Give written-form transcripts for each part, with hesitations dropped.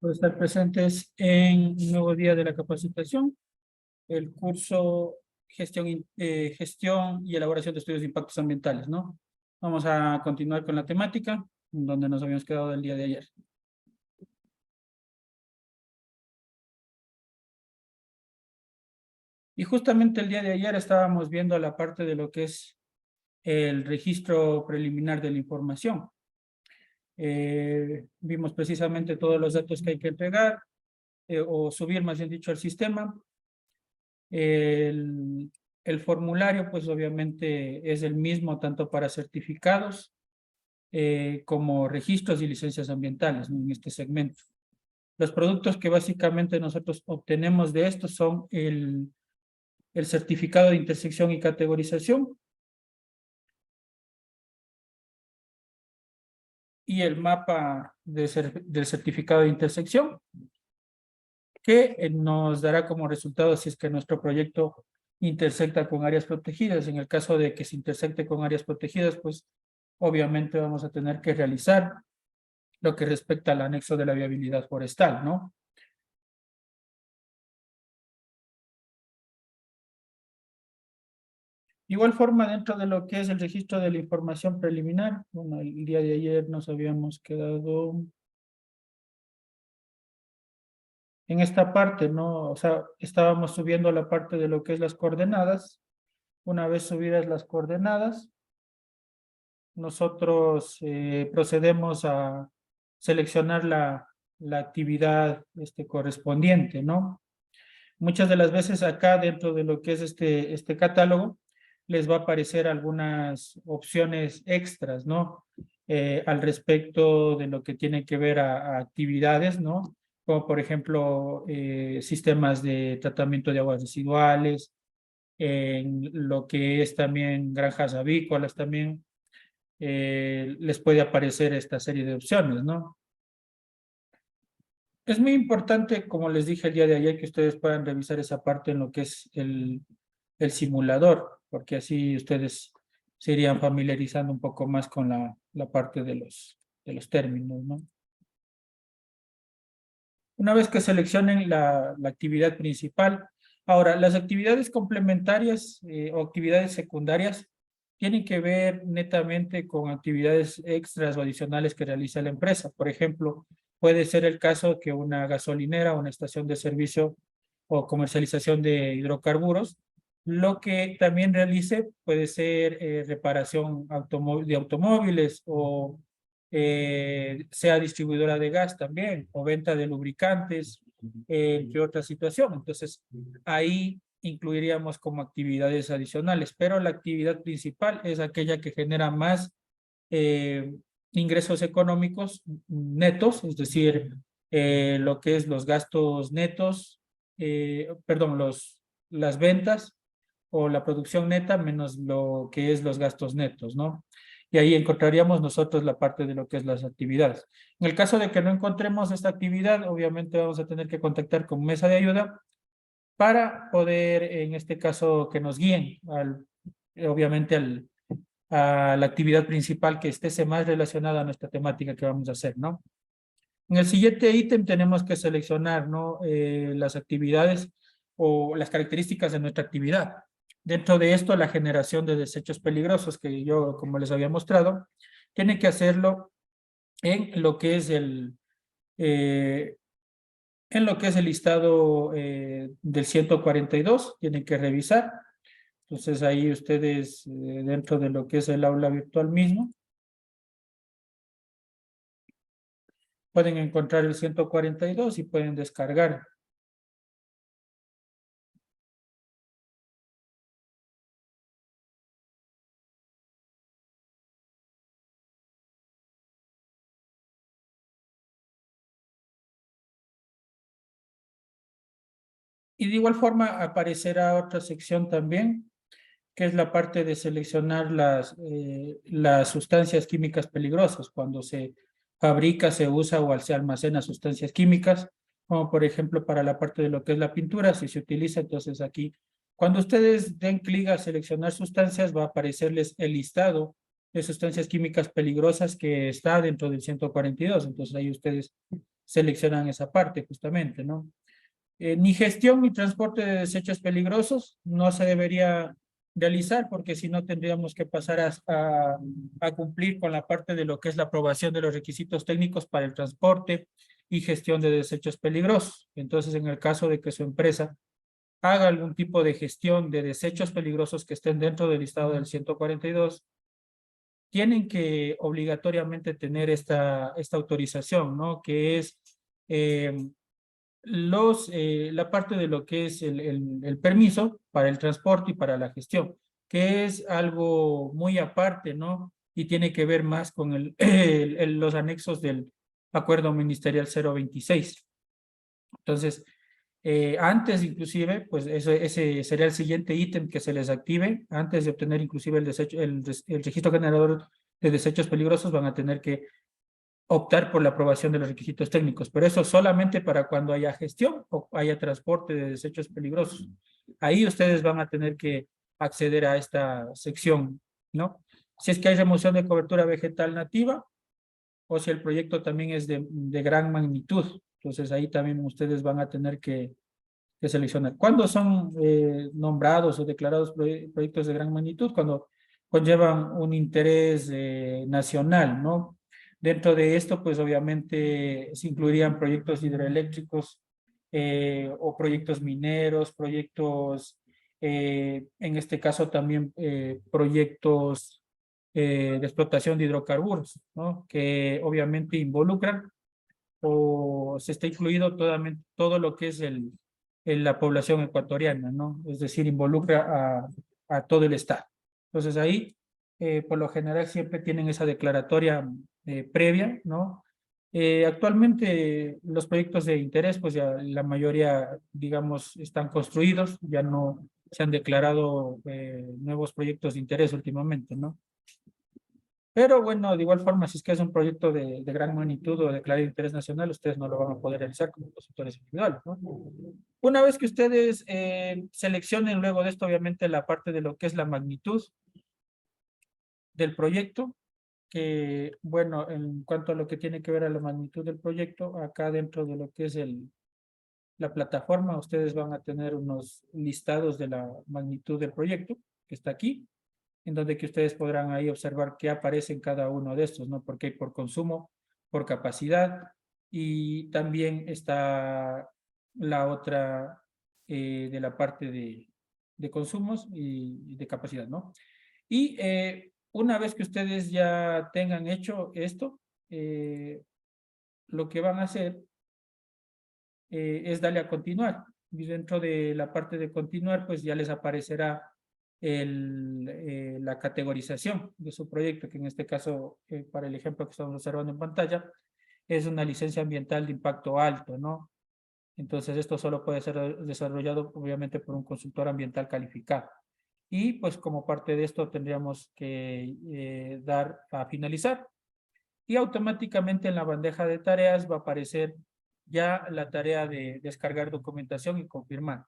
por estar presentes en un nuevo día de la capacitación, el curso Gestión y Elaboración de Estudios de Impactos Ambientales, ¿no? Vamos a continuar con la temática, donde nos habíamos quedado el día de ayer. Y justamente el día de ayer estábamos viendo la parte de lo que es el registro preliminar de la información. Vimos precisamente todos los datos que hay que entregar, o subir, más bien dicho, al sistema. El formulario, pues obviamente es el mismo tanto para certificados como registros y licencias ambientales, ¿no? En este segmento. Los productos que básicamente nosotros obtenemos de esto son el certificado de intersección y categorización y el mapa del certificado de intersección, que nos dará como resultado si es que nuestro proyecto intersecta con áreas protegidas. En el caso de que se intersecte con áreas protegidas, pues obviamente vamos a tener que realizar lo que respecta al anexo de la viabilidad forestal, ¿no? Igual forma, dentro de lo que es el registro de la información preliminar, bueno, el día de ayer nos habíamos quedado en esta parte, ¿no? O sea, estábamos subiendo la parte de lo que es las coordenadas. Una vez subidas las coordenadas, nosotros procedemos a seleccionar la actividad correspondiente, ¿no? Muchas de las veces acá dentro de lo que es este catálogo, les va a aparecer algunas opciones extras, ¿no? Al respecto de lo que tiene que ver a actividades, ¿no? Como por ejemplo, sistemas de tratamiento de aguas residuales, en lo que es también granjas avícolas también, les puede aparecer esta serie de opciones, ¿no? Es muy importante, como les dije el día de ayer, que ustedes puedan revisar esa parte en lo que es el simulador, porque así ustedes se irían familiarizando un poco más con la parte de los términos, ¿no? Una vez que seleccionen la actividad principal, ahora, las actividades complementarias o actividades secundarias tienen que ver netamente con actividades extras o adicionales que realiza la empresa. Por ejemplo, puede ser el caso que una gasolinera o una estación de servicio o comercialización de hidrocarburos, lo que también realice puede ser reparación de automóviles o sea distribuidora de gas también, o venta de lubricantes, entre otras situaciones. Entonces, ahí incluiríamos como actividades adicionales, pero la actividad principal es aquella que genera más ingresos económicos netos, es decir, lo que es los gastos netos, perdón, las ventas o la producción neta menos lo que es los gastos netos, ¿no? Y ahí encontraríamos nosotros la parte de lo que es las actividades. En el caso de que no encontremos esta actividad, obviamente vamos a tener que contactar con mesa de ayuda para poder, en este caso, que nos guíen, obviamente, a la actividad principal que esté más relacionada a nuestra temática que vamos a hacer, ¿no? En el siguiente ítem tenemos que seleccionar, ¿no? Las actividades o las características de nuestra actividad. Dentro de esto, la generación de desechos peligrosos, que yo, como les había mostrado, tiene que hacerlo en lo que es el listado del 142, tienen que revisar. Entonces ahí ustedes, dentro de lo que es el aula virtual mismo, pueden encontrar el 142 y pueden descargar. Y de igual forma aparecerá otra sección también, que es la parte de seleccionar las sustancias químicas peligrosas, cuando se fabrica, se usa o se almacena sustancias químicas, como por ejemplo para la parte de lo que es la pintura, si se utiliza, entonces aquí, cuando ustedes den clic a seleccionar sustancias, va a aparecerles el listado de sustancias químicas peligrosas que está dentro del 142. Entonces ahí ustedes seleccionan esa parte justamente, ¿no? Ni gestión ni transporte de desechos peligrosos no se debería realizar porque si no tendríamos que pasar a cumplir con la parte de lo que es la aprobación de los requisitos técnicos para el transporte y gestión de desechos peligrosos. Entonces, en el caso de que su empresa haga algún tipo de gestión de desechos peligrosos que estén dentro del listado del 142, tienen que obligatoriamente tener esta autorización, ¿no? Que es la parte de lo que es el permiso para el transporte y para la gestión, que es algo muy aparte, ¿no? Y tiene que ver más con los anexos del Acuerdo Ministerial 026. Entonces, antes inclusive, pues ese sería el siguiente ítem que se les active, antes de obtener inclusive el registro generador de desechos peligrosos, van a tener que optar por la aprobación de los requisitos técnicos, pero eso solamente para cuando haya gestión o haya transporte de desechos peligrosos. Ahí ustedes van a tener que acceder a esta sección, ¿no? Si es que hay remoción de cobertura vegetal nativa o si el proyecto también es de gran magnitud. Entonces ahí también ustedes van a tener que seleccionar. ¿Cuándo son nombrados o declarados proyectos de gran magnitud? Cuando conllevan un interés nacional, ¿no? Dentro de esto, pues obviamente se incluirían proyectos hidroeléctricos o proyectos mineros, proyectos, en este caso también proyectos de explotación de hidrocarburos, ¿no? Que obviamente involucran o se está incluido todo lo que es la población ecuatoriana, ¿no? Es decir, involucra a todo el Estado. Entonces ahí, por lo general, siempre tienen esa declaratoria previa, ¿no? Actualmente los proyectos de interés, pues ya la mayoría, digamos, están construidos, ya no se han declarado nuevos proyectos de interés últimamente, ¿no? Pero bueno, de igual forma, si es que es un proyecto de gran magnitud o declarado de interés nacional, ustedes no lo van a poder realizar como consultores individuales, ¿no? Una vez que ustedes seleccionen luego de esto, obviamente, la parte de lo que es la magnitud del proyecto, que, bueno, en cuanto a lo que tiene que ver a la magnitud del proyecto, acá dentro de lo que es la plataforma, ustedes van a tener unos listados de la magnitud del proyecto, que está aquí, en donde que ustedes podrán ahí observar qué aparece en cada uno de estos, ¿no? Porque hay por consumo, por capacidad, y también está la otra de la parte de consumos y de capacidad, ¿no? Y una vez que ustedes ya tengan hecho esto, lo que van a hacer es darle a continuar. Y dentro de la parte de continuar, pues ya les aparecerá la categorización de su proyecto, que en este caso, para el ejemplo que estamos observando en pantalla, es una licencia ambiental de impacto alto, ¿no? Entonces, esto solo puede ser desarrollado, obviamente, por un consultor ambiental calificado. Y, pues, como parte de esto, tendríamos que dar a finalizar. Y automáticamente en la bandeja de tareas va a aparecer ya la tarea de descargar documentación y confirmar.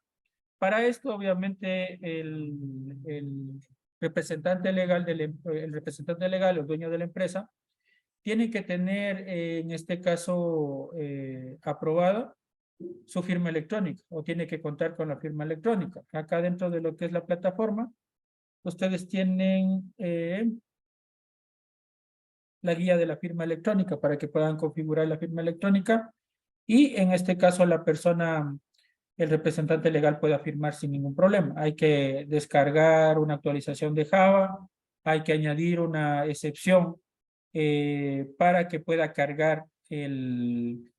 Para esto, obviamente, el representante legal, el representante legal o dueño de la empresa tiene que tener, en este caso, aprobada su firma electrónica o tiene que contar con la firma electrónica. Acá dentro de lo que es la plataforma, ustedes tienen la guía de la firma electrónica para que puedan configurar la firma electrónica y en este caso la persona, el representante legal puede firmar sin ningún problema. Hay que descargar una actualización de Java, hay que añadir una excepción para que pueda cargar el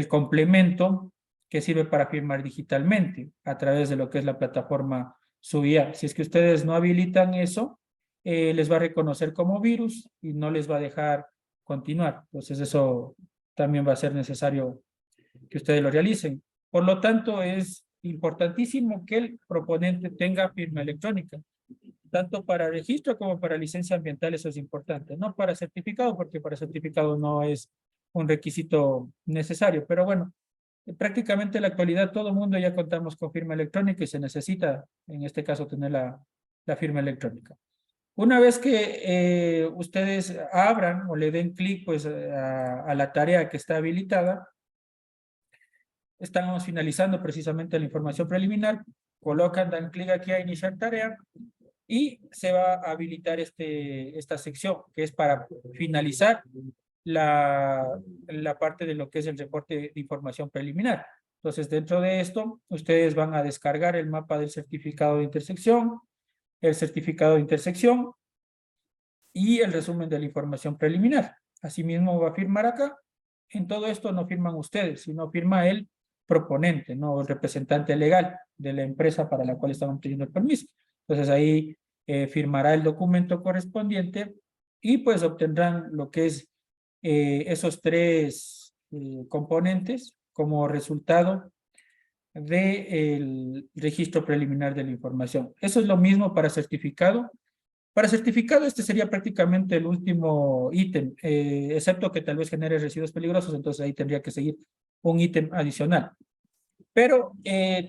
complemento que sirve para firmar digitalmente a través de lo que es la plataforma SUIA. Si es que ustedes no habilitan eso, les va a reconocer como virus y no les va a dejar continuar. Entonces eso también va a ser necesario que ustedes lo realicen. Por lo tanto, es importantísimo que el proponente tenga firma electrónica, tanto para registro como para licencia ambiental, eso es importante. No para certificado, porque para certificado no es un requisito necesario, pero bueno, prácticamente en la actualidad todo el mundo ya contamos con firma electrónica y se necesita, en este caso, tener la firma electrónica. Una vez que ustedes abran o le den clic pues, a la tarea que está habilitada, estamos finalizando precisamente la información preliminar, colocan, dan clic aquí a iniciar tarea y se va a habilitar esta sección que es para finalizar la parte de lo que es el reporte de información preliminar. Entonces, dentro de esto, ustedes van a descargar el mapa del certificado de intersección, el certificado de intersección y el resumen de la información preliminar. Asimismo, va a firmar acá. En todo esto no firman ustedes, sino firma el proponente, no el representante legal de la empresa para la cual están obteniendo el permiso. Entonces ahí firmará el documento correspondiente y pues obtendrán lo que es esos tres componentes como resultado del registro preliminar de la información. Eso es lo mismo para certificado. Para certificado, este sería prácticamente el último ítem, excepto que tal vez genere residuos peligrosos, entonces ahí tendría que seguir un ítem adicional. Pero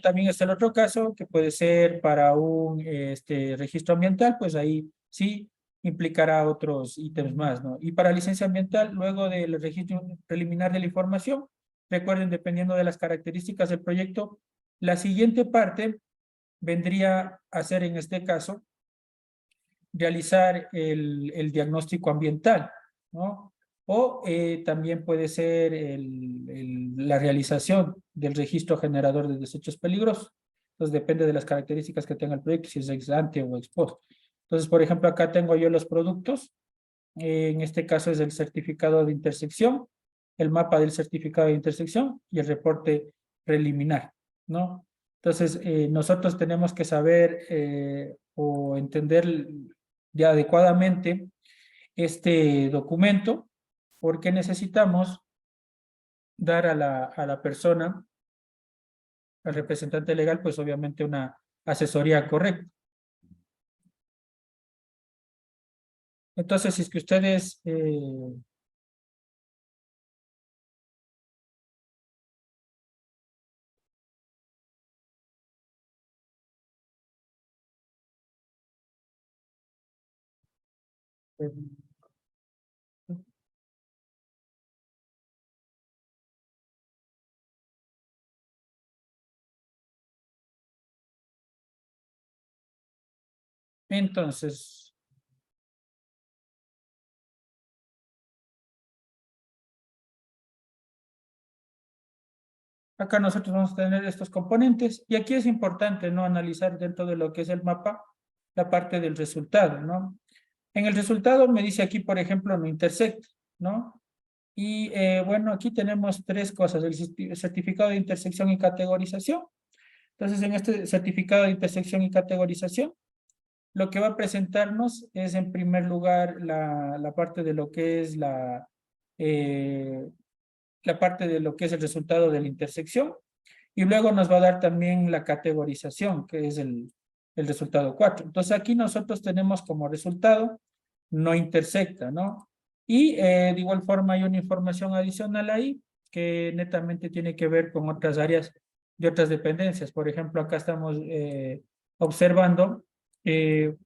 también está el otro caso, que puede ser para un registro ambiental, pues ahí sí implicará otros ítems más, ¿no? Y para licencia ambiental, luego del registro preliminar de la información, recuerden, dependiendo de las características del proyecto, la siguiente parte vendría a ser, en este caso, realizar el diagnóstico ambiental, ¿no? O también puede ser la realización del registro generador de desechos peligrosos. Entonces depende de las características que tenga el proyecto, si es ex ante o ex post. Entonces, por ejemplo, acá tengo yo los productos. En este caso es el certificado de intersección, el mapa del certificado de intersección y el reporte preliminar, ¿no? Entonces, nosotros tenemos que saber o entender ya adecuadamente este documento porque necesitamos dar a la persona, al representante legal, pues obviamente una asesoría correcta. Entonces, si es que ustedes entonces, acá nosotros vamos a tener estos componentes y aquí es importante, ¿no? Analizar dentro de lo que es el mapa la parte del resultado, ¿no? En el resultado me dice aquí, por ejemplo, no intersecta, ¿no? Y bueno, aquí tenemos tres cosas, el certificado de intersección y categorización. Entonces, en este certificado de intersección y categorización, lo que va a presentarnos es en primer lugar la parte de lo que es eh, la parte de lo que es el resultado de la intersección y luego nos va a dar también la categorización, que es el resultado 4. Entonces aquí nosotros tenemos como resultado no intersecta, ¿no? Y de igual forma hay una información adicional ahí que netamente tiene que ver con otras áreas de otras dependencias. Por ejemplo, acá estamos observando eh,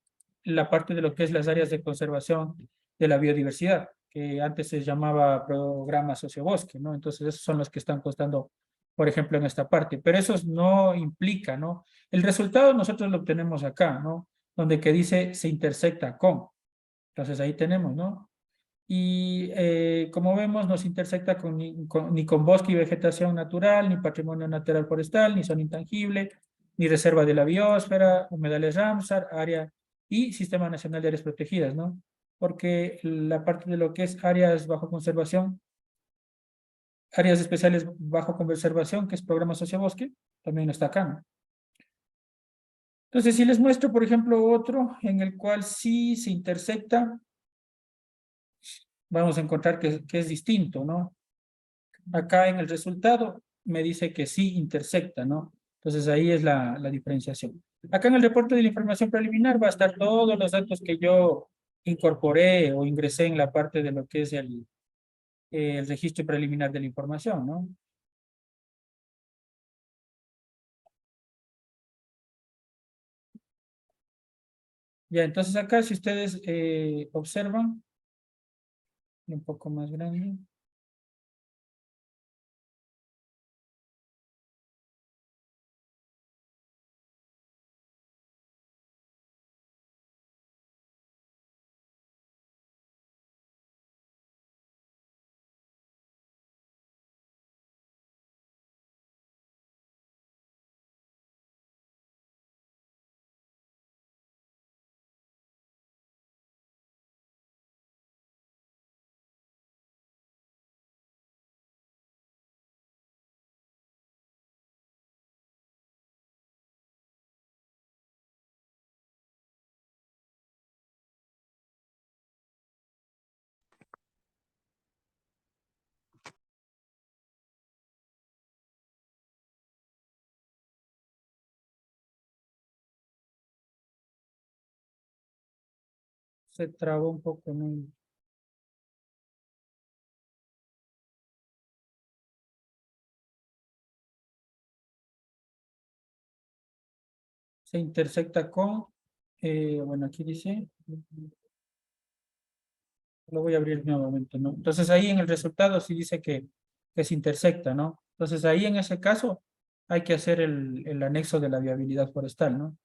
la parte de lo que es las áreas de conservación de la biodiversidad, que antes se llamaba programa sociobosque, ¿no? Entonces esos son los que están constando, por ejemplo, en esta parte, pero eso no implica, ¿no? El resultado nosotros lo obtenemos acá, ¿no? Donde que dice se intersecta con. Entonces ahí tenemos, ¿no? Y como vemos, no se intersecta ni con bosque y vegetación natural, ni patrimonio natural forestal, ni zona intangible, ni reserva de la biosfera, humedales Ramsar, área y Sistema Nacional de Áreas Protegidas, ¿no? Porque la parte de lo que es áreas bajo conservación, áreas especiales bajo conservación, que es programa sociobosque, también está acá, ¿no? Entonces, si les muestro, por ejemplo, otro en el cual sí se intersecta, vamos a encontrar que es distinto, ¿no? Acá en el resultado me dice que sí intersecta, ¿no? Entonces ahí es la diferenciación. Acá en el reporte de la información preliminar va a estar todos los datos que yo incorporé o ingresé en la parte de lo que es el registro preliminar de la información, ¿no? Ya, entonces acá si ustedes observan, un poco más grande. Se trabó un poco, ¿no? Se intersecta con, bueno, aquí dice, lo voy a abrir nuevamente, ¿no? Entonces ahí en el resultado sí dice que se intersecta, ¿no? Entonces ahí en ese caso hay que hacer el anexo de la viabilidad forestal, ¿no?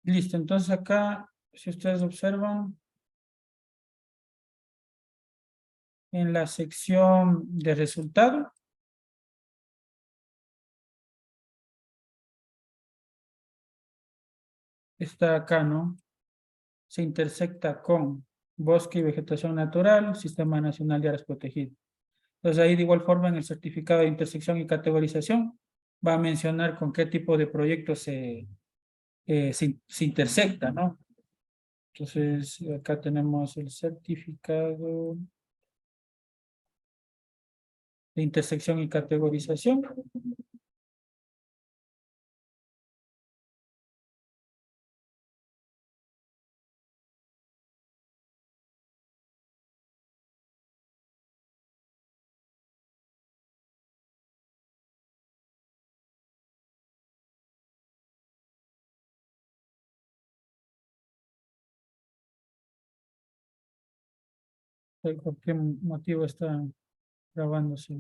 Listo, entonces acá, si ustedes observan, en la sección de resultado, está acá, ¿no? Se intersecta con bosque y vegetación natural, Sistema Nacional de Áreas Protegidas. Entonces ahí de igual forma en el certificado de intersección y categorización va a mencionar con qué tipo de proyectos se intersecta, ¿no? Entonces acá tenemos el certificado de intersección y categorización. ¿Por qué motivo está grabándose?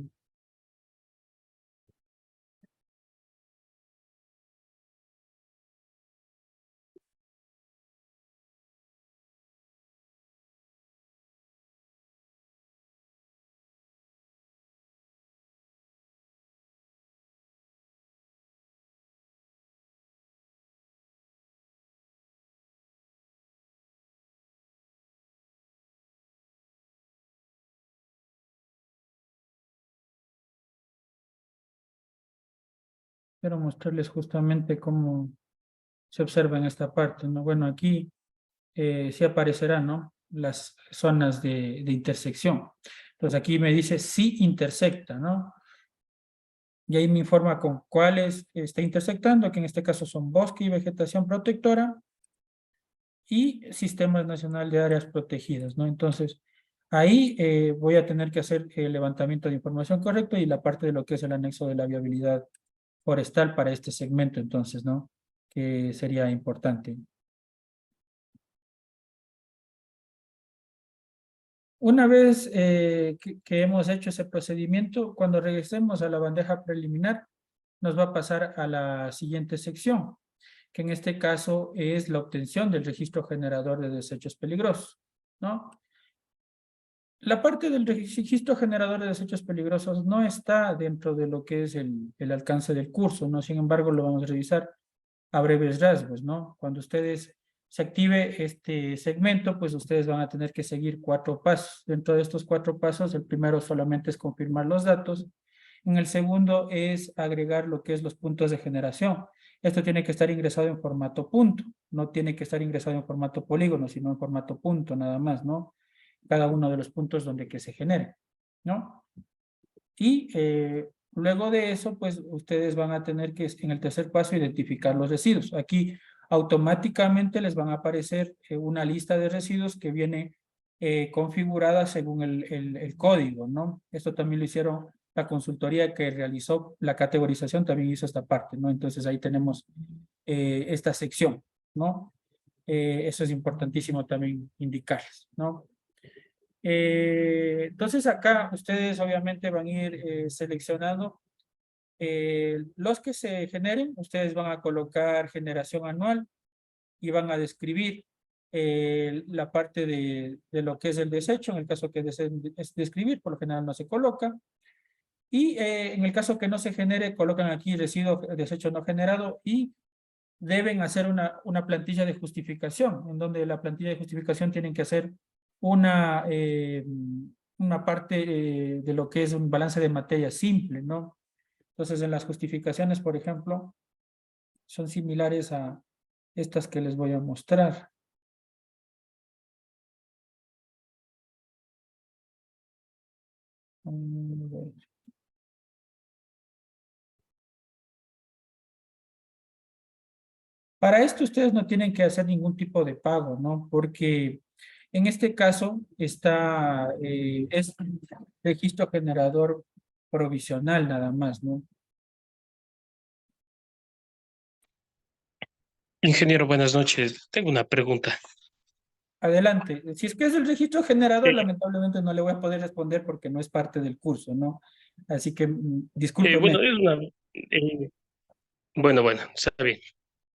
Quiero mostrarles justamente cómo se observa en esta parte, ¿no? Bueno, aquí sí aparecerán, ¿no? Las zonas de intersección. Entonces aquí me dice sí intersecta, ¿no? Y ahí me informa con cuáles está intersectando, que en este caso son bosque y vegetación protectora y Sistema Nacional de Áreas Protegidas, ¿no? Entonces, ahí voy a tener que hacer el levantamiento de información correcto y la parte de lo que es el anexo de la viabilidad forestal para este segmento, entonces, ¿no? Que sería importante. Una vez que hemos hecho ese procedimiento, cuando regresemos a la bandeja preliminar, nos va a pasar a la siguiente sección, que en este caso es la obtención del registro generador de desechos peligrosos, ¿no? La parte del registro generador de desechos peligrosos no está dentro de lo que es el alcance del curso, ¿no? Sin embargo, lo vamos a revisar a breves rasgos, ¿no? Cuando ustedes se active este segmento, pues ustedes van a tener que seguir 4 pasos. Dentro de estos 4 pasos, el primero solamente es confirmar los datos. En el segundo es agregar lo que es los puntos de generación. Esto tiene que estar ingresado en formato punto, no tiene que estar ingresado en formato polígono, sino en formato punto nada más, ¿no? Cada uno de los puntos donde que se genere, ¿no? Y luego de eso, pues ustedes van a tener que, en el tercer paso, identificar los residuos. Aquí automáticamente les van a aparecer una lista de residuos que viene configurada según el código, ¿no? Esto también lo hicieron la consultoría que realizó la categorización, también hizo esta parte, ¿no? Entonces ahí tenemos esta sección, ¿no? Eso es importantísimo también indicarles, ¿no? Entonces acá ustedes obviamente van a ir seleccionando los que se generen. Ustedes van a colocar generación anual y van a describir la parte de lo que es el desecho, en el caso que deseen describir, por lo general no se coloca. Y en el caso que no se genere, colocan aquí residuo desecho no generado y deben hacer una plantilla de justificación, en donde la plantilla de justificación tienen que hacer una, una parte de lo que es un balance de materia simple, ¿no? Entonces, en las justificaciones, por ejemplo, son similares a estas que les voy a mostrar. Para esto ustedes no tienen que hacer ningún tipo de pago, ¿no? Porque en este caso es registro generador provisional nada más, ¿no? Ingeniero, buenas noches. Tengo una pregunta. Adelante. Si es que es el registro generador, Eh, lamentablemente no le voy a poder responder porque no es parte del curso, ¿no? Así que discúlpeme. bueno, es una... bueno, está bien.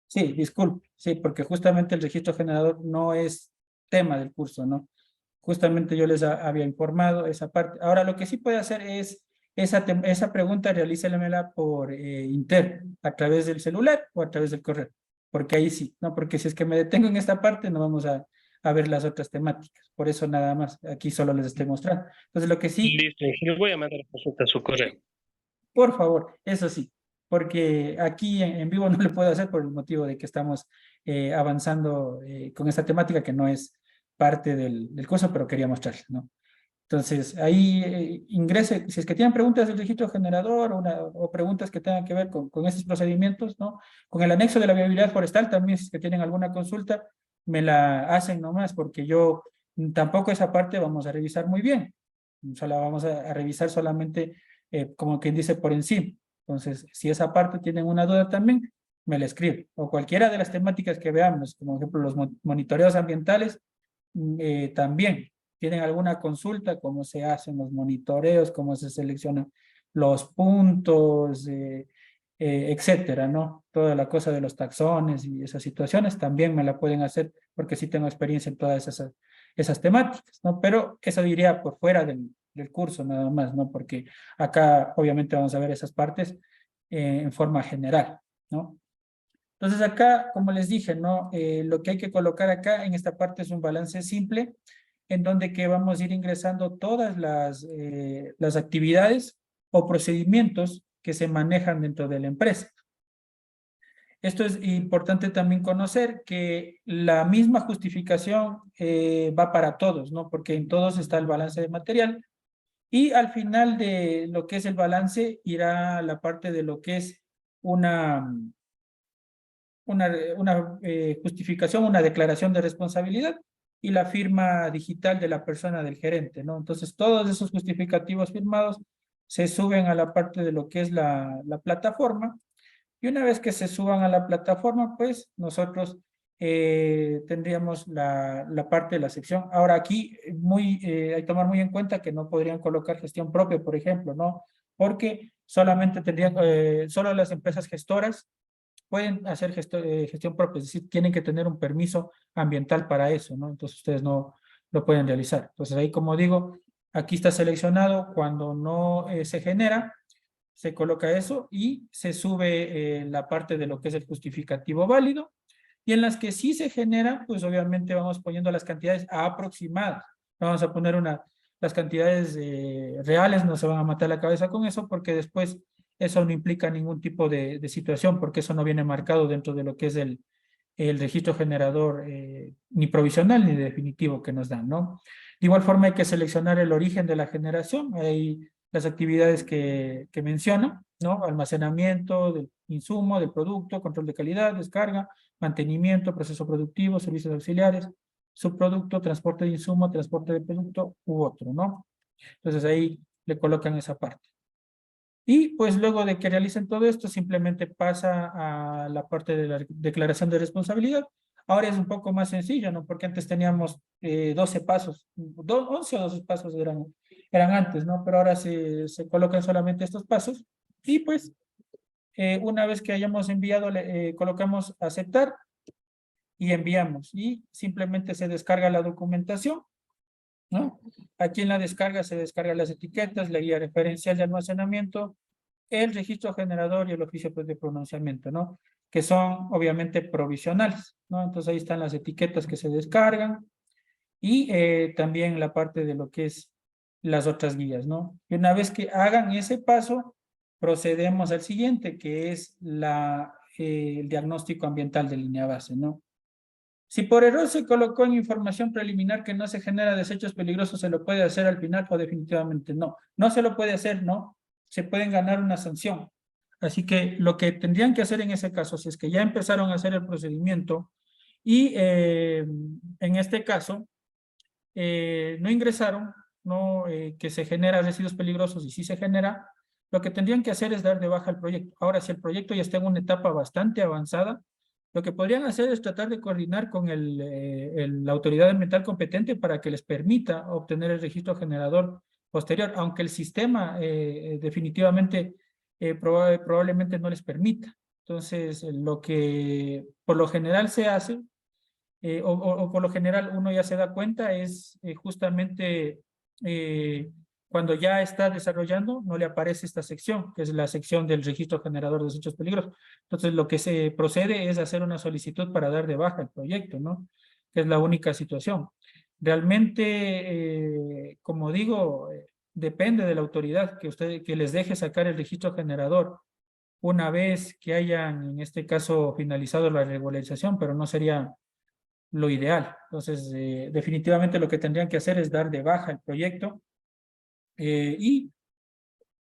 Sí, disculpe. Sí, porque justamente el registro generador no es tema del curso, ¿no? Justamente yo les había informado esa parte. Ahora, lo que sí puede hacer es esa pregunta, realícemela por interno, a través del celular o a través del correo, porque ahí sí, ¿no? Porque si es que me detengo en esta parte, no vamos a ver las otras temáticas. Por eso nada más, aquí solo les estoy mostrando. Entonces, lo que sí, Listo, ingeniero. Voy a mandar la consulta a su correo. por favor, eso sí, porque aquí en vivo no lo puedo hacer por el motivo de que estamos avanzando con esta temática que no es parte del curso, pero quería mostrarles, ¿no? Entonces, ahí ingrese, si es que tienen preguntas del registro generador o preguntas que tengan que ver con estos procedimientos, ¿no? Con el anexo de la viabilidad forestal también, si es que tienen alguna consulta, me la hacen nomás, porque yo tampoco esa parte vamos a revisar muy bien. Solo vamos a revisar solamente, como quien dice, por encima. Entonces, si esa parte tienen una duda también, me la escriben. O cualquiera de las temáticas que veamos, como ejemplo los monitoreos ambientales, también tienen alguna consulta, cómo se hacen los monitoreos, cómo se seleccionan los puntos, etcétera, ¿no? Toda la cosa de los taxones y esas situaciones también me la pueden hacer porque sí tengo experiencia en todas esas temáticas, ¿no? Pero eso diría por fuera del curso nada más, ¿no? Porque acá obviamente vamos a ver esas partes en forma general, ¿no? Entonces acá, como les dije, ¿no? Lo que hay que colocar acá en esta parte es un balance simple, en donde que vamos a ir ingresando todas las actividades o procedimientos que se manejan dentro de la empresa. Esto es importante también conocer que la misma justificación va para todos, ¿no? Porque en todos está el balance de material y al final de lo que es el balance irá la parte de lo que es una justificación, una declaración de responsabilidad y la firma digital de la persona del gerente, ¿no? Entonces, todos esos justificativos firmados se suben a la parte de lo que es la plataforma y una vez que se suban a la plataforma, pues nosotros tendríamos la parte de la sección. Ahora aquí hay que tomar muy en cuenta que no podrían colocar gestión propia, por ejemplo, ¿no? Porque solamente tendrían, solo las empresas gestoras pueden hacer gestión propia, es decir, tienen que tener un permiso ambiental para eso, ¿no? Entonces ustedes no lo pueden realizar. Entonces ahí, como digo, aquí está seleccionado cuando no se genera se coloca eso y se sube la parte de lo que es el justificativo válido. Y en las que sí se genera, pues obviamente vamos poniendo las cantidades aproximadas. Vamos a poner las cantidades reales, no se van a matar la cabeza con eso, porque después eso no implica ningún tipo de situación, porque eso no viene marcado dentro de lo que es el registro generador ni provisional ni definitivo que nos dan, ¿no? De igual forma hay que seleccionar el origen de la generación, hay las actividades que menciona, ¿no? Almacenamiento del insumo, del producto, control de calidad, descarga, mantenimiento, proceso productivo, servicios auxiliares, subproducto, transporte de insumo, transporte de producto u otro, ¿no? Entonces ahí le colocan esa parte. Y pues luego de que realicen todo esto, simplemente pasa a la parte de la declaración de responsabilidad. Ahora es un poco más sencillo, ¿no? Porque antes teníamos 12 pasos, 11 o 12 pasos eran antes, ¿no? Pero ahora se colocan solamente estos pasos y pues una vez que hayamos enviado, colocamos aceptar y enviamos y simplemente se descarga la documentación, ¿no? Aquí en la descarga se descargan las etiquetas, la guía referencial de almacenamiento, el registro generador y el oficio pues, de pronunciamiento, ¿no? Que son obviamente provisionales, ¿no? Entonces ahí están las etiquetas que se descargan y también la parte de lo que es las otras guías, ¿no? Y una vez que hagan ese paso, procedemos al siguiente, que es el diagnóstico ambiental de línea base, ¿no? Si por error se colocó en información preliminar que no se genera desechos peligrosos, ¿se lo puede hacer al final o definitivamente no? No se lo puede hacer, ¿no? Se pueden ganar una sanción. Así que lo que tendrían que hacer en ese caso, si es que ya empezaron a hacer el procedimiento y en este caso no ingresaron, no que se genera residuos peligrosos y sí se genera, lo que tendrían que hacer es dar de baja el proyecto. Ahora, si el proyecto ya está en una etapa bastante avanzada, lo que podrían hacer es tratar de coordinar con la autoridad ambiental competente para que les permita obtener el registro generador posterior, aunque el sistema definitivamente probablemente no les permita. Entonces, lo que por lo general se hace, o por lo general uno ya se da cuenta, es justamente cuando ya está desarrollando, no le aparece esta sección, que es la sección del registro generador de desechos peligrosos. Entonces, lo que se procede es hacer una solicitud para dar de baja el proyecto, ¿no? Que es la única situación. Realmente, como digo, depende de la autoridad que les deje sacar el registro generador una vez que hayan, en este caso, finalizado la regularización, pero no sería lo ideal. Entonces, definitivamente lo que tendrían que hacer es dar de baja el proyecto y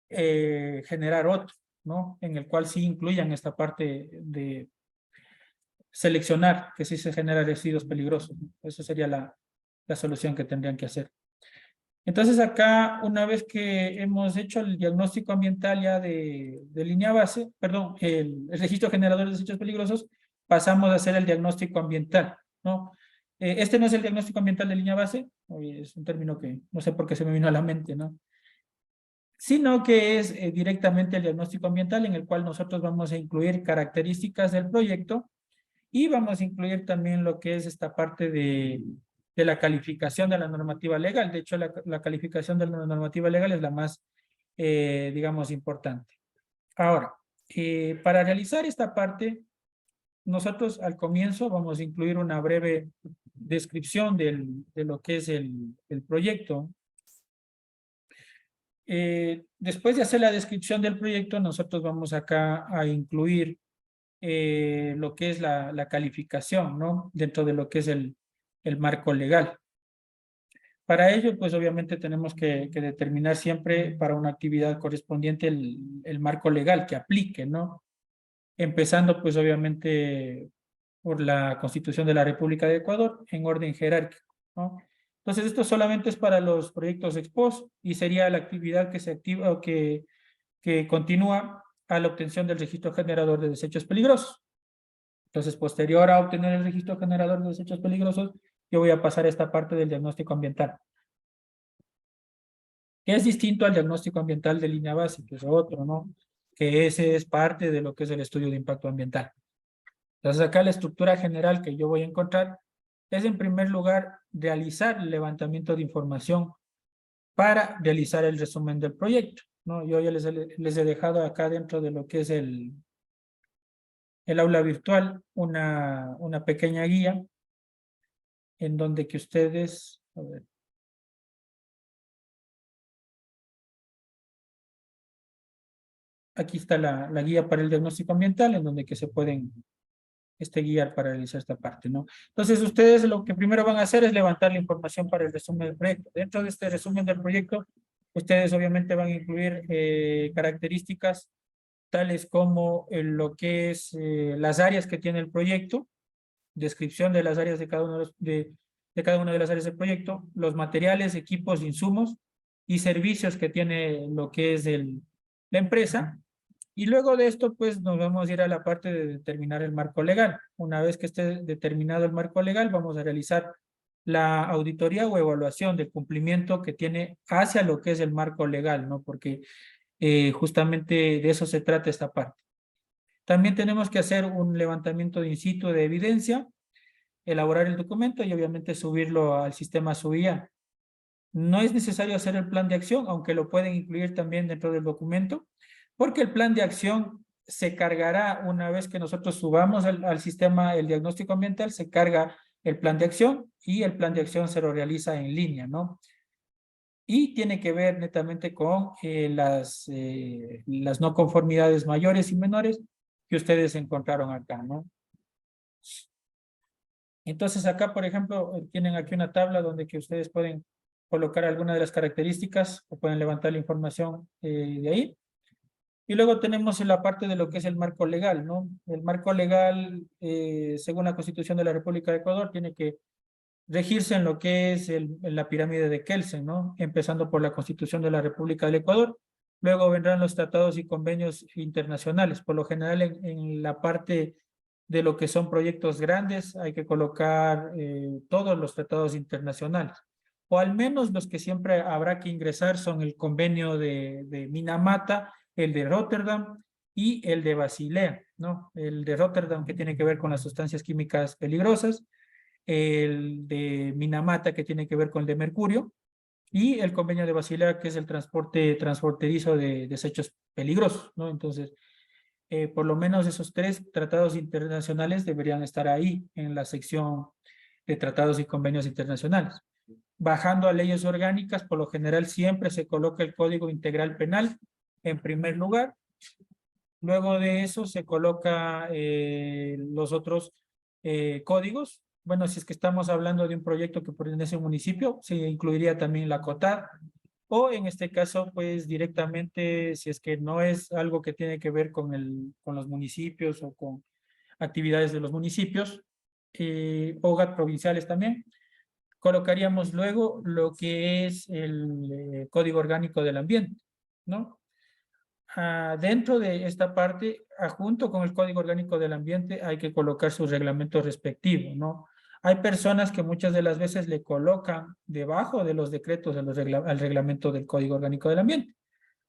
generar otro, ¿no? En el cual sí incluyan esta parte de seleccionar que sí se generan residuos peligrosos, ¿no? Eso sería la solución que tendrían que hacer. Entonces acá, una vez que hemos hecho el diagnóstico ambiental ya de línea base, perdón, el registro generador de desechos peligrosos, pasamos a hacer el diagnóstico ambiental, ¿no? Este no es el diagnóstico ambiental de línea base, es un término que no sé por qué se me vino a la mente, ¿no? Sino que es directamente el diagnóstico ambiental en el cual nosotros vamos a incluir características del proyecto y vamos a incluir también lo que es esta parte de la calificación de la normativa legal. De hecho, la calificación de la normativa legal es la más, digamos, importante. Ahora, para realizar esta parte, nosotros al comienzo vamos a incluir una breve descripción de lo que es el proyecto. Después de hacer la descripción del proyecto, nosotros vamos acá a incluir lo que es la calificación, ¿no? Dentro de lo que es el marco legal. Para ello, pues obviamente tenemos que determinar siempre para una actividad correspondiente el marco legal que aplique, ¿no? Empezando, pues obviamente, por la Constitución de la República de Ecuador en orden jerárquico, ¿no? Entonces, esto solamente es para los proyectos ex post y sería la actividad que se activa o que continúa a la obtención del registro generador de desechos peligrosos. Entonces, posterior a obtener el registro generador de desechos peligrosos, yo voy a pasar a esta parte del diagnóstico ambiental, que es distinto al diagnóstico ambiental de línea base, que es otro, ¿no? Que ese es parte de lo que es el estudio de impacto ambiental. Entonces, acá la estructura general que yo voy a encontrar es, en primer lugar, realizar el levantamiento de información para realizar el resumen del proyecto, ¿no? Yo ya les he dejado acá dentro de lo que es el aula virtual una pequeña guía en donde que ustedes, a ver, aquí está la guía para el diagnóstico ambiental en donde que se pueden guiar para realizar esta parte, ¿no? Entonces ustedes lo que primero van a hacer es levantar la información para el resumen del proyecto. Dentro de este resumen del proyecto, ustedes obviamente van a incluir características tales como lo que es las áreas que tiene el proyecto, descripción de las áreas de cada, de cada una de las áreas del proyecto, los materiales, equipos, insumos y servicios que tiene lo que es la empresa. Y luego de esto, pues nos vamos a ir a la parte de determinar el marco legal. Una vez que esté determinado el marco legal, vamos a realizar la auditoría o evaluación del cumplimiento que tiene hacia lo que es el marco legal, ¿no? Porque justamente de eso se trata esta parte. También tenemos que hacer un levantamiento de in situ de evidencia, elaborar el documento y obviamente subirlo al sistema SUIA. No es necesario hacer el plan de acción, aunque lo pueden incluir también dentro del documento, porque el plan de acción se cargará una vez que nosotros subamos al sistema el diagnóstico ambiental, se carga el plan de acción y el plan de acción se lo realiza en línea, ¿no? Y tiene que ver netamente con las no conformidades mayores y menores que ustedes encontraron acá, ¿no? Entonces acá, por ejemplo, tienen aquí una tabla donde que ustedes pueden colocar alguna de las características o pueden levantar la información de ahí. Y luego tenemos la parte de lo que es el marco legal, ¿no? El marco legal, según la Constitución de la República de Ecuador, tiene que regirse en lo que es la pirámide de Kelsen, ¿no? Empezando por la Constitución de la República del Ecuador. Luego vendrán los tratados y convenios internacionales. Por lo general, en la parte de lo que son proyectos grandes, hay que colocar todos los tratados internacionales. O al menos los que siempre habrá que ingresar son el convenio de Minamata, el de Rotterdam y el de Basilea, ¿no? El de Rotterdam que tiene que ver con las sustancias químicas peligrosas, el de Minamata que tiene que ver con el de mercurio y el convenio de Basilea que es el transporte transfronterizo de desechos peligrosos, ¿no? Entonces, por lo menos esos 3 tratados internacionales deberían estar ahí en la sección de tratados y convenios internacionales. Bajando a leyes orgánicas, por lo general siempre se coloca el Código Integral Penal en primer lugar. Luego de eso se coloca los otros códigos. Bueno, si es que estamos hablando de un proyecto que pertenece a un municipio, se incluiría también la COTAD, o en este caso, pues directamente, si es que no es algo que tiene que ver con los municipios o con actividades de los municipios, OGAT provinciales también, colocaríamos luego lo que es el Código Orgánico del Ambiente, ¿no? Dentro de esta parte, junto con el Código Orgánico del Ambiente, hay que colocar su reglamento respectivo, ¿no? Hay personas que muchas de las veces le colocan debajo de los decretos al reglamento del Código Orgánico del Ambiente,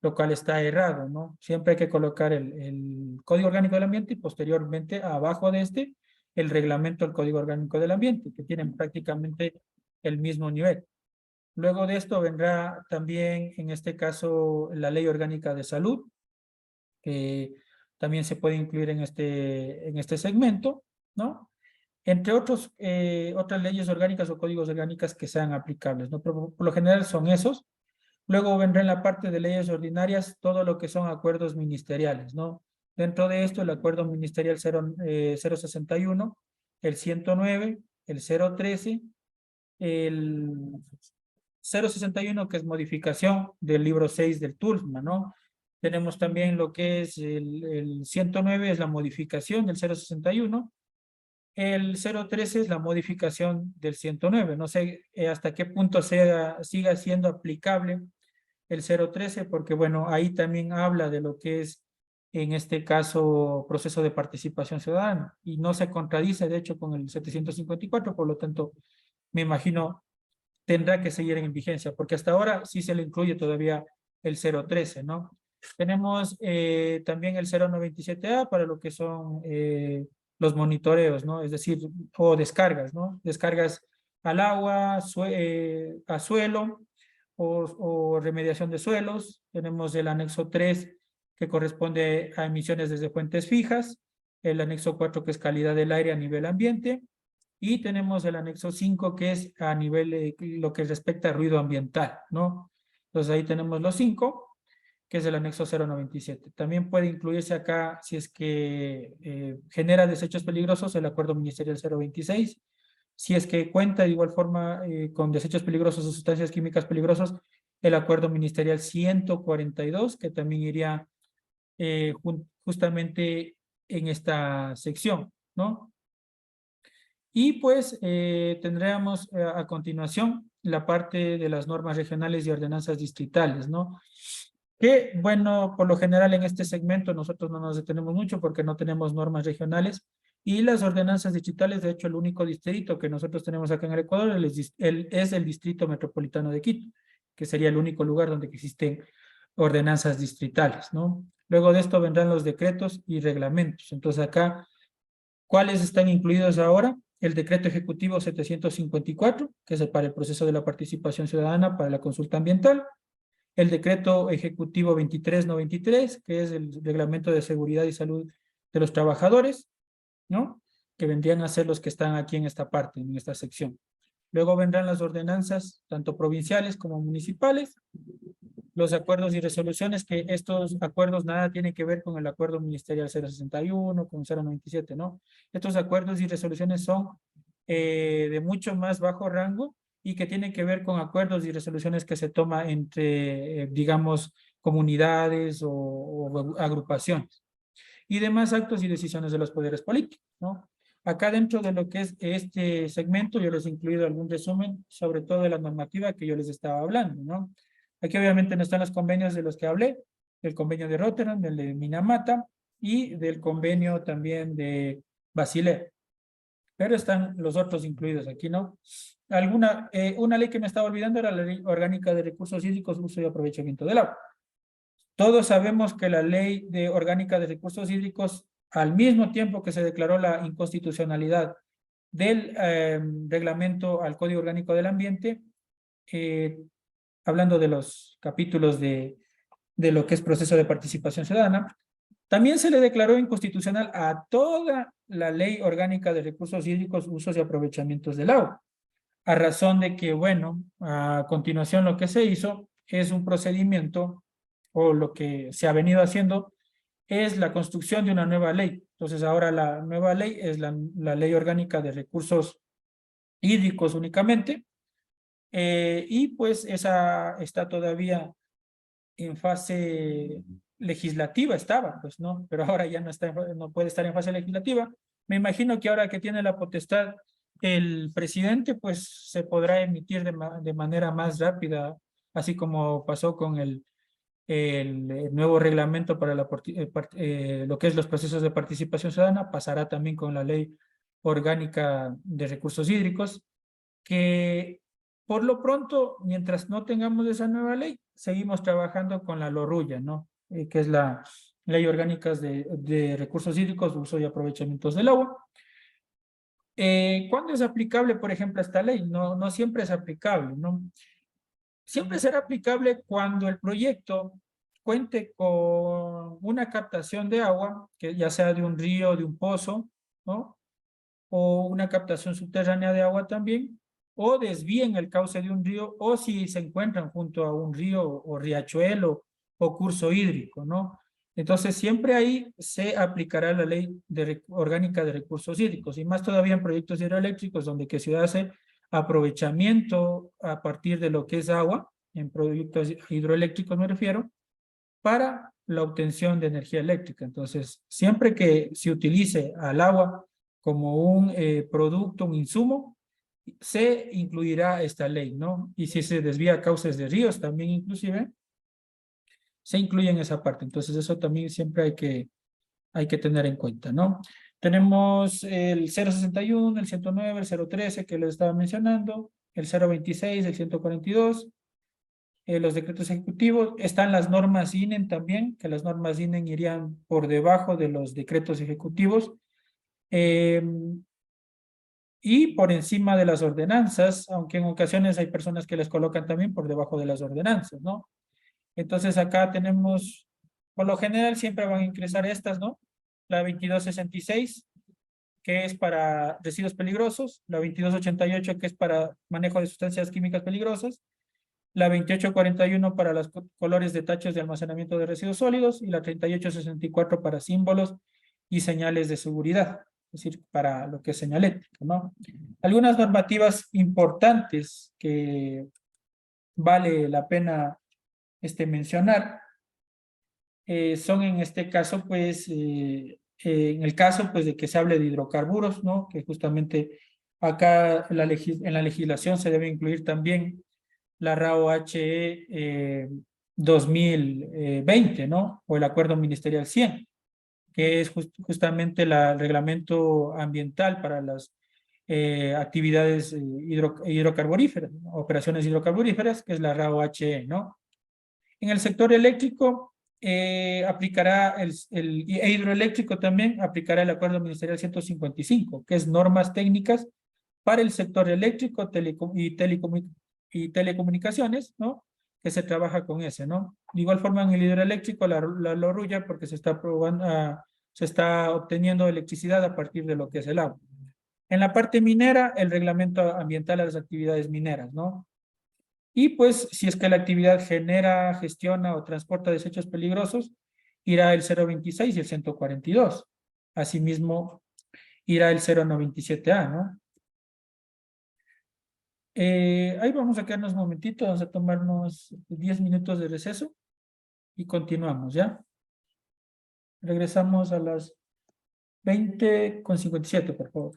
lo cual está errado, ¿no? Siempre hay que colocar el Código Orgánico del Ambiente y posteriormente abajo de este, el reglamento del Código Orgánico del Ambiente, que tienen prácticamente el mismo nivel. Luego de esto vendrá también, en este caso, la Ley Orgánica de Salud, que también se puede incluir en este segmento, ¿no? Entre otras leyes orgánicas o códigos orgánicas que sean aplicables, ¿no? Pero por lo general son esos. Luego vendrá en la parte de leyes ordinarias todo lo que son acuerdos ministeriales, ¿no? Dentro de esto, el acuerdo ministerial 061, el 109, el 013, el 061 que es modificación del libro 6 del TULSMA, ¿no? Tenemos también lo que es el 109, es la modificación del 061. El 013 es la modificación del 109. No sé hasta qué punto siga siendo aplicable el 013, porque bueno, ahí también habla de lo que es, en este caso, proceso de participación ciudadana, y no se contradice, de hecho, con el 754, por lo tanto, me imagino tendrá que seguir en vigencia, porque hasta ahora sí se le incluye todavía el 013, ¿no? Tenemos también el 097A para lo que son los monitoreos, ¿no? Es decir, o descargas, ¿no? Descargas al agua, a suelo, o remediación de suelos. Tenemos el anexo 3, que corresponde a emisiones desde fuentes fijas, el anexo 4, que es calidad del aire a nivel ambiente, y tenemos el anexo 5, que es a nivel, lo que respecta a ruido ambiental, ¿no? Entonces ahí tenemos los 5, que es el anexo 097. También puede incluirse acá, si es que genera desechos peligrosos, el acuerdo ministerial 026. Si es que cuenta de igual forma con desechos peligrosos o sustancias químicas peligrosas, el acuerdo ministerial 142, que también iría justamente en esta sección, ¿no? Y pues tendríamos a continuación la parte de las normas regionales y ordenanzas distritales, ¿no? Que, bueno, por lo general en este segmento nosotros no nos detenemos mucho porque no tenemos normas regionales, y las ordenanzas distritales, de hecho, el único distrito que nosotros tenemos acá en el Ecuador es el Distrito Metropolitano de Quito, que sería el único lugar donde existen ordenanzas distritales, ¿no? Luego de esto vendrán los decretos y reglamentos. Entonces acá, ¿cuáles están incluidos ahora? El decreto ejecutivo 754, que es para el proceso de la participación ciudadana para la consulta ambiental. El decreto ejecutivo 2393, que es el reglamento de seguridad y salud de los trabajadores, ¿no? Que vendrían a ser los que están aquí en esta parte, en esta sección. Luego vendrán las ordenanzas, tanto provinciales como municipales, los acuerdos y resoluciones, que estos acuerdos nada tienen que ver con el acuerdo ministerial 061, con 097, ¿no? Estos acuerdos y resoluciones son de mucho más bajo rango y que tienen que ver con acuerdos y resoluciones que se toman entre, digamos, comunidades o agrupaciones. Y demás actos y decisiones de los poderes políticos, ¿no? Acá dentro de lo que es este segmento, yo les he incluido algún resumen, sobre todo de la normativa que yo les estaba hablando, ¿no? Aquí obviamente no están los convenios de los que hablé, el convenio de Rotterdam, del de Minamata y del convenio también de Basilea. Pero están los otros incluidos aquí, ¿no? Una ley que me estaba olvidando era la Ley Orgánica de Recursos Hídricos, Uso y Aprovechamiento del Agua. Todos sabemos que la Ley Orgánica de Recursos Hídricos, al mismo tiempo que se declaró la inconstitucionalidad del reglamento al Código Orgánico del Ambiente, hablando de los capítulos de lo que es proceso de participación ciudadana, también se le declaró inconstitucional a toda la Ley Orgánica de Recursos Hídricos, Usos y Aprovechamientos del Agua, a razón de que, bueno, a continuación lo que se hizo es un procedimiento, o lo que se ha venido haciendo, es la construcción de una nueva ley. Entonces ahora la nueva ley es la Ley Orgánica de Recursos Hídricos únicamente, y pues esa está todavía en fase legislativa, estaba, pues no, pero ahora ya no está, no puede estar en fase legislativa. Me imagino que ahora que tiene la potestad el presidente, pues se podrá emitir de manera más rápida, así como pasó con el nuevo reglamento para lo que es los procesos de participación ciudadana, pasará también con la Ley Orgánica de Recursos Hídricos, que por lo pronto, mientras no tengamos esa nueva ley, seguimos trabajando con la LORUYA, ¿no? Que es la Ley Orgánica de Recursos Hídricos, Uso y Aprovechamientos del Agua. ¿Cuándo es aplicable, por ejemplo, esta ley? No, no siempre es aplicable, ¿no? Siempre será aplicable cuando el proyecto cuente con una captación de agua, que ya sea de un río, de un pozo, ¿no? O una captación subterránea de agua también, o desvíen el cauce de un río, o si se encuentran junto a un río o riachuelo o curso hídrico, ¿no? Entonces siempre ahí se aplicará la ley orgánica de recursos hídricos, y más todavía en proyectos hidroeléctricos donde que se hace aprovechamiento a partir de lo que es agua, en proyectos hidroeléctricos me refiero, para la obtención de energía eléctrica. Entonces, siempre que se utilice al agua como un producto, un insumo, se incluirá esta ley, ¿no? Y si se desvía a cauces de ríos también inclusive, se incluye en esa parte. Entonces, eso también siempre hay que tener en cuenta, ¿no? Tenemos el 061, el 109, el 013 que les estaba mencionando, el 026, el 142, los decretos ejecutivos. Están las normas INEN también, que las normas INEN irían por debajo de los decretos ejecutivos. y por encima de las ordenanzas, aunque en ocasiones hay personas que les colocan también por debajo de las ordenanzas, ¿no? Entonces acá tenemos, por lo general siempre van a ingresar estas, ¿no? La 2266, que es para residuos peligrosos, la 2288, que es para manejo de sustancias químicas peligrosas, la 2841 para los colores de tachos de almacenamiento de residuos sólidos y la 3864 para símbolos y señales de seguridad, es decir, para lo que es señalética, ¿no? Algunas normativas importantes que vale la pena mencionar son en este caso, pues, en el caso, pues, de que se hable de hidrocarburos, ¿no? Que justamente acá en la legislación se debe incluir también la RAO-HE 2020, ¿no? O el Acuerdo Ministerial 100, que es justamente el reglamento ambiental para las actividades hidrocarburíferas, ¿no? Operaciones hidrocarburíferas, que es la RAO-HE, ¿no? En el sector eléctrico aplicará e hidroeléctrico también aplicará el Acuerdo Ministerial 155, que es normas técnicas para el sector eléctrico y telecomunicaciones, ¿no? Que se trabaja con ese, ¿no? De igual forma en el hidroeléctrico, la LORUYA, porque se está probando, se está obteniendo electricidad a partir de lo que es el agua. En la parte minera, el reglamento ambiental a las actividades mineras, ¿no? Y pues, si es que la actividad genera, gestiona o transporta desechos peligrosos, irá el 026 y el 142. Asimismo, irá el 097A, ¿no? Ahí vamos a quedarnos un momentito, vamos a tomarnos 10 minutos de receso y continuamos, ¿ya? Regresamos a las 20:57, por favor.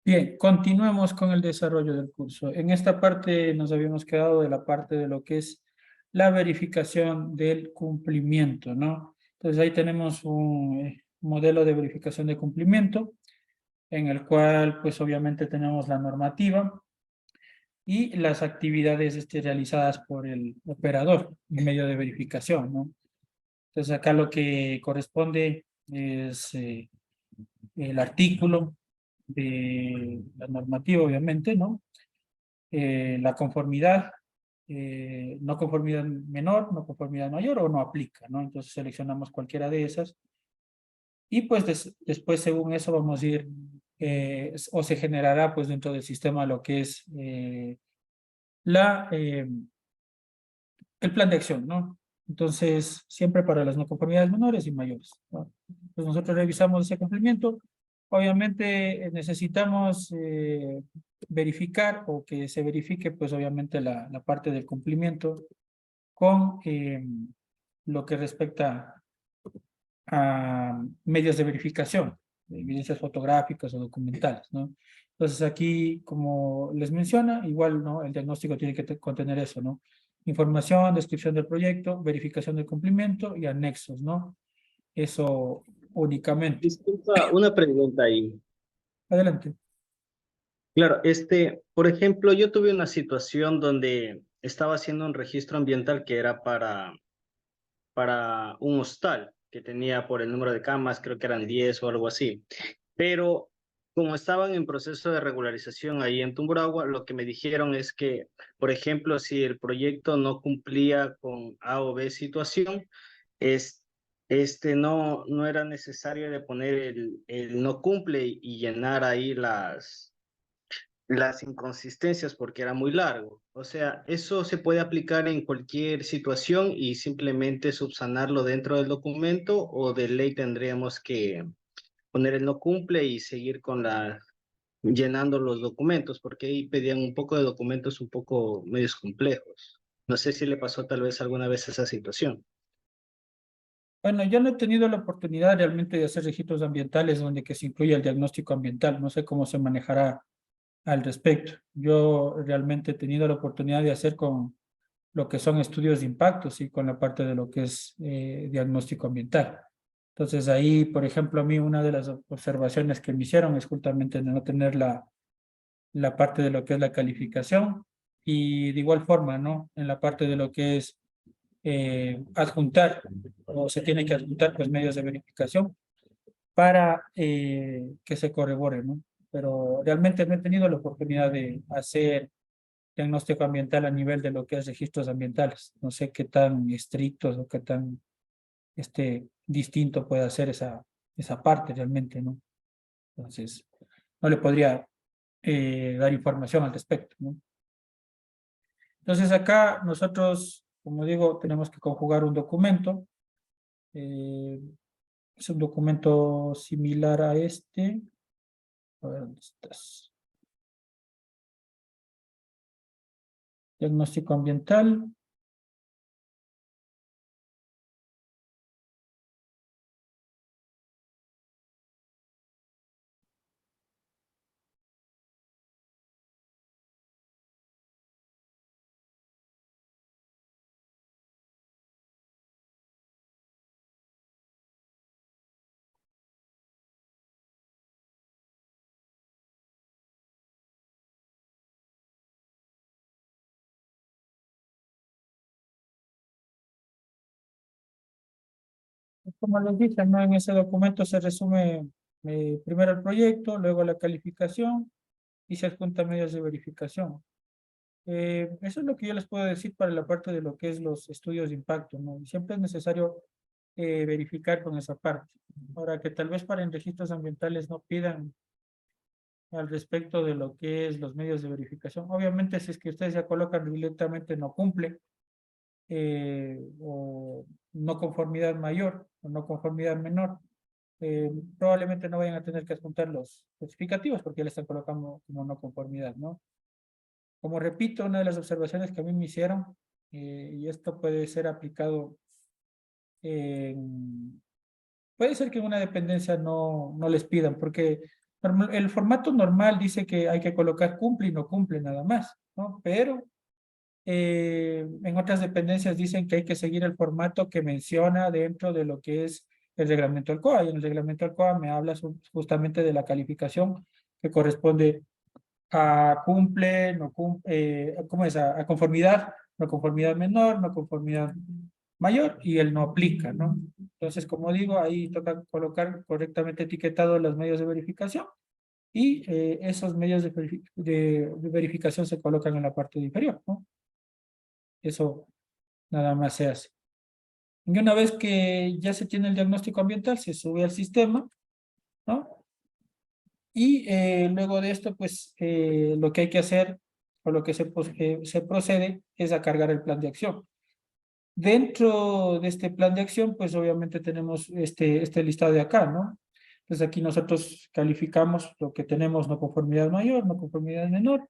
Bien, continuemos con el desarrollo del curso. En esta parte nos habíamos quedado de la parte de lo que es la verificación del cumplimiento, ¿no? Entonces ahí tenemos un modelo de verificación de cumplimiento en el cual pues obviamente tenemos la normativa y las actividades realizadas por el operador en medio de verificación, ¿no? Entonces acá lo que corresponde es el artículo de la normativa, obviamente, ¿no? La conformidad, no conformidad menor, no conformidad mayor o no aplica, ¿no? Entonces seleccionamos cualquiera de esas y pues después según eso vamos a ir o se generará pues dentro del sistema lo que es la, el plan de acción, ¿no? Entonces, siempre para las no conformidades menores y mayores, ¿no? Pues nosotros revisamos ese cumplimiento. Obviamente necesitamos verificar o que se verifique, pues obviamente la parte del cumplimiento con lo que respecta a medios de verificación, de evidencias fotográficas o documentales, ¿no? Entonces aquí, como les menciona, igual, ¿no? El diagnóstico tiene que contener eso, ¿no? Información, descripción del proyecto, verificación del cumplimiento y anexos, ¿no? Eso únicamente. Disculpa, una pregunta ahí. Adelante. Claro, por ejemplo, yo tuve una situación donde estaba haciendo un registro ambiental que era para un hostal que tenía por el número de camas, creo que eran 10 o algo así. Pero como estaban en proceso de regularización ahí en Tungurahua, lo que me dijeron es que, por ejemplo, si el proyecto no cumplía con A o B situación, es, no era necesario de poner el no cumple y llenar ahí las inconsistencias porque era muy largo. O sea, eso se puede aplicar en cualquier situación y simplemente subsanarlo dentro del documento, o de ley tendríamos que poner el no cumple y seguir con llenando los documentos, porque ahí pedían un poco de documentos un poco medios complejos. No sé si le pasó tal vez alguna vez esa situación. Bueno, yo no he tenido la oportunidad realmente de hacer registros ambientales donde que se incluya el diagnóstico ambiental. No sé cómo se manejará al respecto. Yo realmente he tenido la oportunidad de hacer con lo que son estudios de impacto, sí, con la parte de lo que es diagnóstico ambiental. Entonces ahí, por ejemplo, a mí una de las observaciones que me hicieron es justamente de no tener la parte de lo que es la calificación y de igual forma, ¿no? En la parte de lo que es adjuntar o se tiene que adjuntar pues medios de verificación para que se corrobore, ¿no? Pero realmente no he tenido la oportunidad de hacer diagnóstico ambiental a nivel de lo que es registros ambientales. No sé qué tan estrictos o qué tan distinto puede ser esa parte realmente, ¿no? Entonces, no le podría dar información al respecto, ¿no? Entonces, acá nosotros, como digo, tenemos que conjugar un documento. Es un documento similar a este. A ver, ¿dónde estás? Diagnóstico ambiental. Como les dije, ¿no? En ese documento se resume primero el proyecto, luego la calificación y se adjunta medios de verificación. Eso es lo que yo les puedo decir para la parte de lo que es los estudios de impacto, ¿no? Y siempre es necesario verificar con esa parte. Ahora que tal vez para en registros ambientales no pidan al respecto de lo que es los medios de verificación. Obviamente, si es que ustedes ya colocan directamente no cumple o no conformidad mayor o no conformidad menor, probablemente no vayan a tener que adjuntar los justificativos porque ya le están colocando como no conformidad, ¿no? Como repito, una de las observaciones que a mí me hicieron, y esto puede ser aplicado puede ser que en una dependencia no les pidan, porque El formato normal dice que hay que colocar cumple y no cumple nada más, ¿no? Pero en otras dependencias dicen que hay que seguir el formato que menciona dentro de lo que es el reglamento del COA. Y en el reglamento del COA me habla justamente de la calificación que corresponde a cumple, no cumple, ¿cómo es? A conformidad, no conformidad menor, no conformidad mayor y el no aplica, ¿no? Entonces, como digo, ahí toca colocar correctamente etiquetados los medios de verificación y esos medios de verificación se colocan en la parte inferior, ¿no? Eso nada más se hace. Y una vez que ya se tiene el diagnóstico ambiental, se sube al sistema, ¿no? Y luego de esto, pues lo que hay que hacer o lo que se procede es a cargar el plan de acción. Dentro de este plan de acción, pues obviamente tenemos este listado de acá, ¿no? Entonces aquí nosotros calificamos lo que tenemos, no conformidad mayor, no conformidad menor,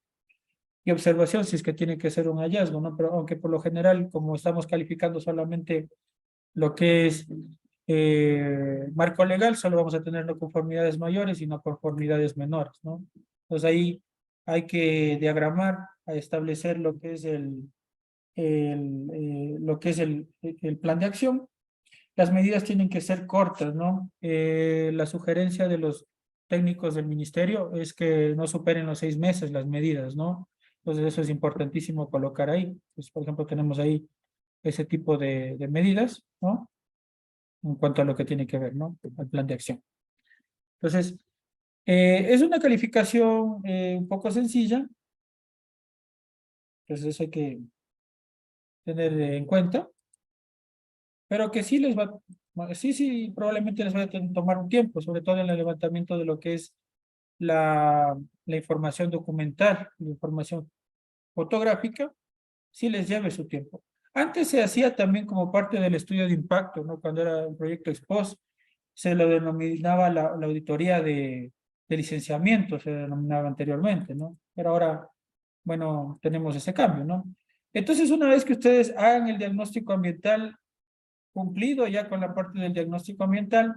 y observación si es que tiene que ser un hallazgo, ¿no? Pero aunque por lo general, como estamos calificando solamente lo que es marco legal, solo vamos a tener no conformidades mayores y no conformidades menores, ¿no? Entonces ahí hay que diagramar, a establecer lo que es el plan de acción. Las medidas tienen que ser cortas, ¿no? La sugerencia de los técnicos del ministerio es que no superen los 6 meses las medidas, ¿no? Entonces eso es importantísimo colocar ahí. Pues, por ejemplo, tenemos ahí ese tipo de medidas, ¿no? En cuanto a lo que tiene que ver, ¿no? El plan de acción. Entonces, es una calificación un poco sencilla, entonces eso hay que tener en cuenta, pero que sí sí, probablemente les va a tomar un tiempo, sobre todo en el levantamiento de lo que es la información documental, la información fotográfica, sí les lleve su tiempo. Antes se hacía también como parte del estudio de impacto, ¿no? Cuando era un proyecto ex-post, se lo denominaba la auditoría de licenciamiento, se denominaba anteriormente, ¿no? Pero ahora, bueno, tenemos ese cambio, ¿no? Entonces, una vez que ustedes hagan el diagnóstico ambiental cumplido ya con la parte del diagnóstico ambiental,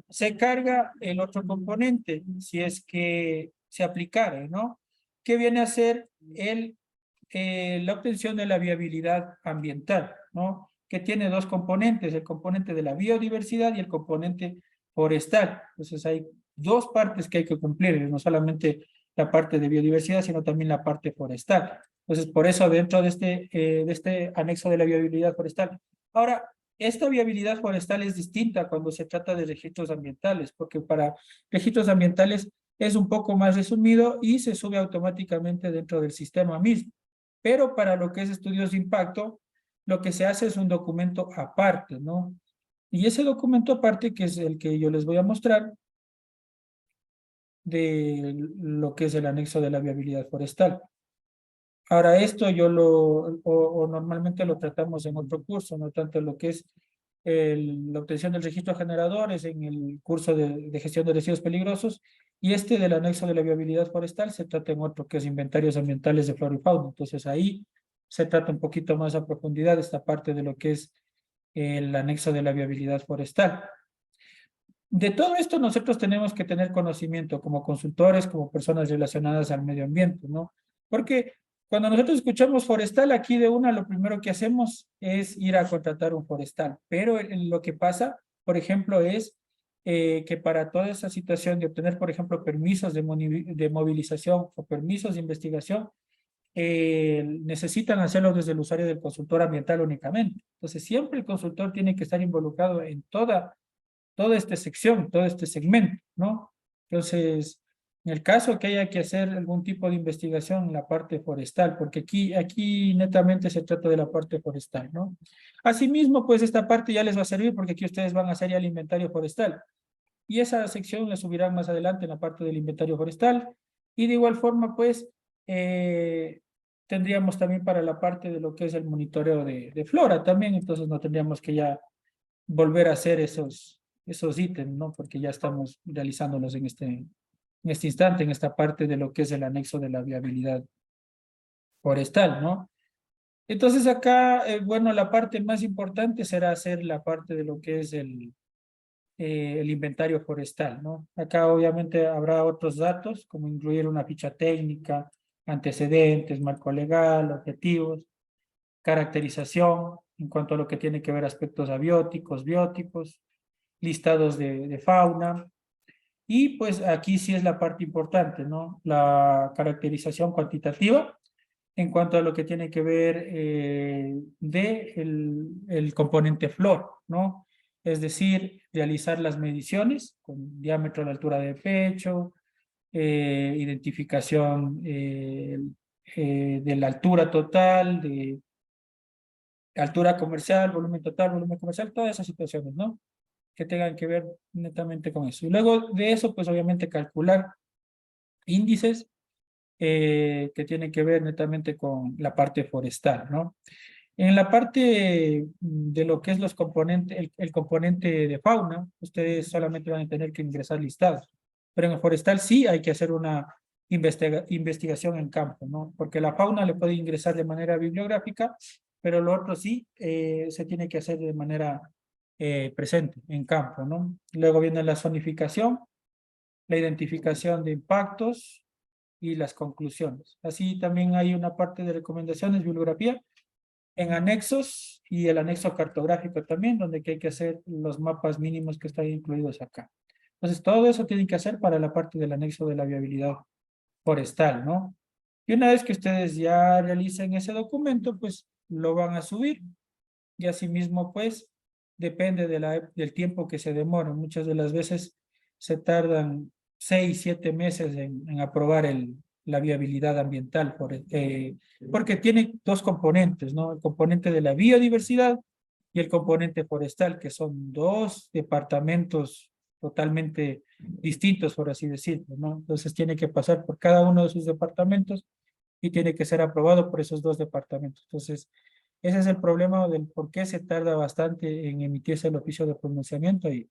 se carga el otro componente, si es que se aplicara, ¿no? Que viene a ser la obtención de la viabilidad ambiental, ¿no? Que tiene dos componentes, el componente de la biodiversidad y el componente forestal. Entonces hay dos partes que hay que cumplir, no solamente la parte de biodiversidad, sino también la parte forestal. Entonces, por eso dentro de este anexo de la viabilidad forestal. Ahora, esta viabilidad forestal es distinta cuando se trata de registros ambientales, porque para registros ambientales es un poco más resumido y se sube automáticamente dentro del sistema mismo. Pero para lo que es estudios de impacto, lo que se hace es un documento aparte, ¿no? Y ese documento aparte, que es el que yo les voy a mostrar, de lo que es el anexo de la viabilidad forestal. Ahora, esto o normalmente lo tratamos en otro curso, no tanto lo que es la obtención del registro de generadores en el curso de gestión de residuos peligrosos, y este del anexo de la viabilidad forestal se trata en otro que es inventarios ambientales de flora y fauna. Entonces ahí se trata un poquito más a profundidad esta parte de lo que es el anexo de la viabilidad forestal. De todo esto nosotros tenemos que tener conocimiento como consultores, como personas relacionadas al medio ambiente, ¿no? Porque cuando nosotros escuchamos forestal, aquí de una lo primero que hacemos es ir a contratar un forestal. Pero lo que pasa, por ejemplo, es que para toda esa situación de obtener, por ejemplo, permisos de movilización o permisos de investigación, necesitan hacerlo desde el usuario del consultor ambiental únicamente. Entonces, siempre el consultor tiene que estar involucrado en toda esta sección, todo este segmento, ¿no? Entonces, en el caso que haya que hacer algún tipo de investigación en la parte forestal, porque aquí netamente se trata de la parte forestal, ¿no? Asimismo, pues esta parte ya les va a servir porque aquí ustedes van a hacer ya el inventario forestal. Y esa sección la subirán más adelante en la parte del inventario forestal. Y de igual forma, pues, tendríamos también para la parte de lo que es el monitoreo de flora también, entonces no tendríamos que ya volver a hacer esos ítems, ¿no? Porque ya estamos realizándolos en este instante, en esta parte de lo que es el anexo de la viabilidad forestal, ¿no? Entonces acá, bueno, la parte más importante será hacer la parte de lo que es el inventario forestal, ¿no? Acá obviamente habrá otros datos, como incluir una ficha técnica, antecedentes, marco legal, objetivos, caracterización en cuanto a lo que tiene que ver aspectos abióticos, bióticos, listados de fauna. Y pues aquí sí es la parte importante, ¿no? La caracterización cuantitativa en cuanto a lo que tiene que ver de el componente flor, ¿no? Es decir, realizar las mediciones con diámetro a la altura del pecho, identificación de la altura total, de altura comercial, volumen comercial, todas esas situaciones, ¿no? Que tengan que ver netamente con eso. Y luego de eso, pues obviamente calcular índices que tienen que ver netamente con la parte forestal, ¿no? En la parte de lo que es los componentes, el componente de fauna, ustedes solamente van a tener que ingresar listados. Pero en el forestal sí hay que hacer una investigación en campo, ¿no? Porque la fauna le puede ingresar de manera bibliográfica, pero lo otro sí se tiene que hacer de manera presente, en campo, ¿no? Luego viene la zonificación, la identificación de impactos y las conclusiones. Así también hay una parte de recomendaciones, bibliografía, en anexos y el anexo cartográfico también, donde hay que hacer los mapas mínimos que están incluidos acá. Entonces, todo eso tienen que hacer para la parte del anexo de la viabilidad forestal, ¿no? Y una vez que ustedes ya realicen ese documento, pues lo van a subir y asimismo, pues, depende del tiempo que se demore. Muchas de las veces se tardan 6, 7 meses en aprobar la viabilidad ambiental, porque tiene dos componentes, ¿no? El componente de la biodiversidad y el componente forestal, que son dos departamentos totalmente distintos, por así decirlo, ¿no? Entonces tiene que pasar por cada uno de sus departamentos y tiene que ser aprobado por esos dos departamentos. Entonces, ese es el problema del por qué se tarda bastante en emitirse el oficio de pronunciamiento y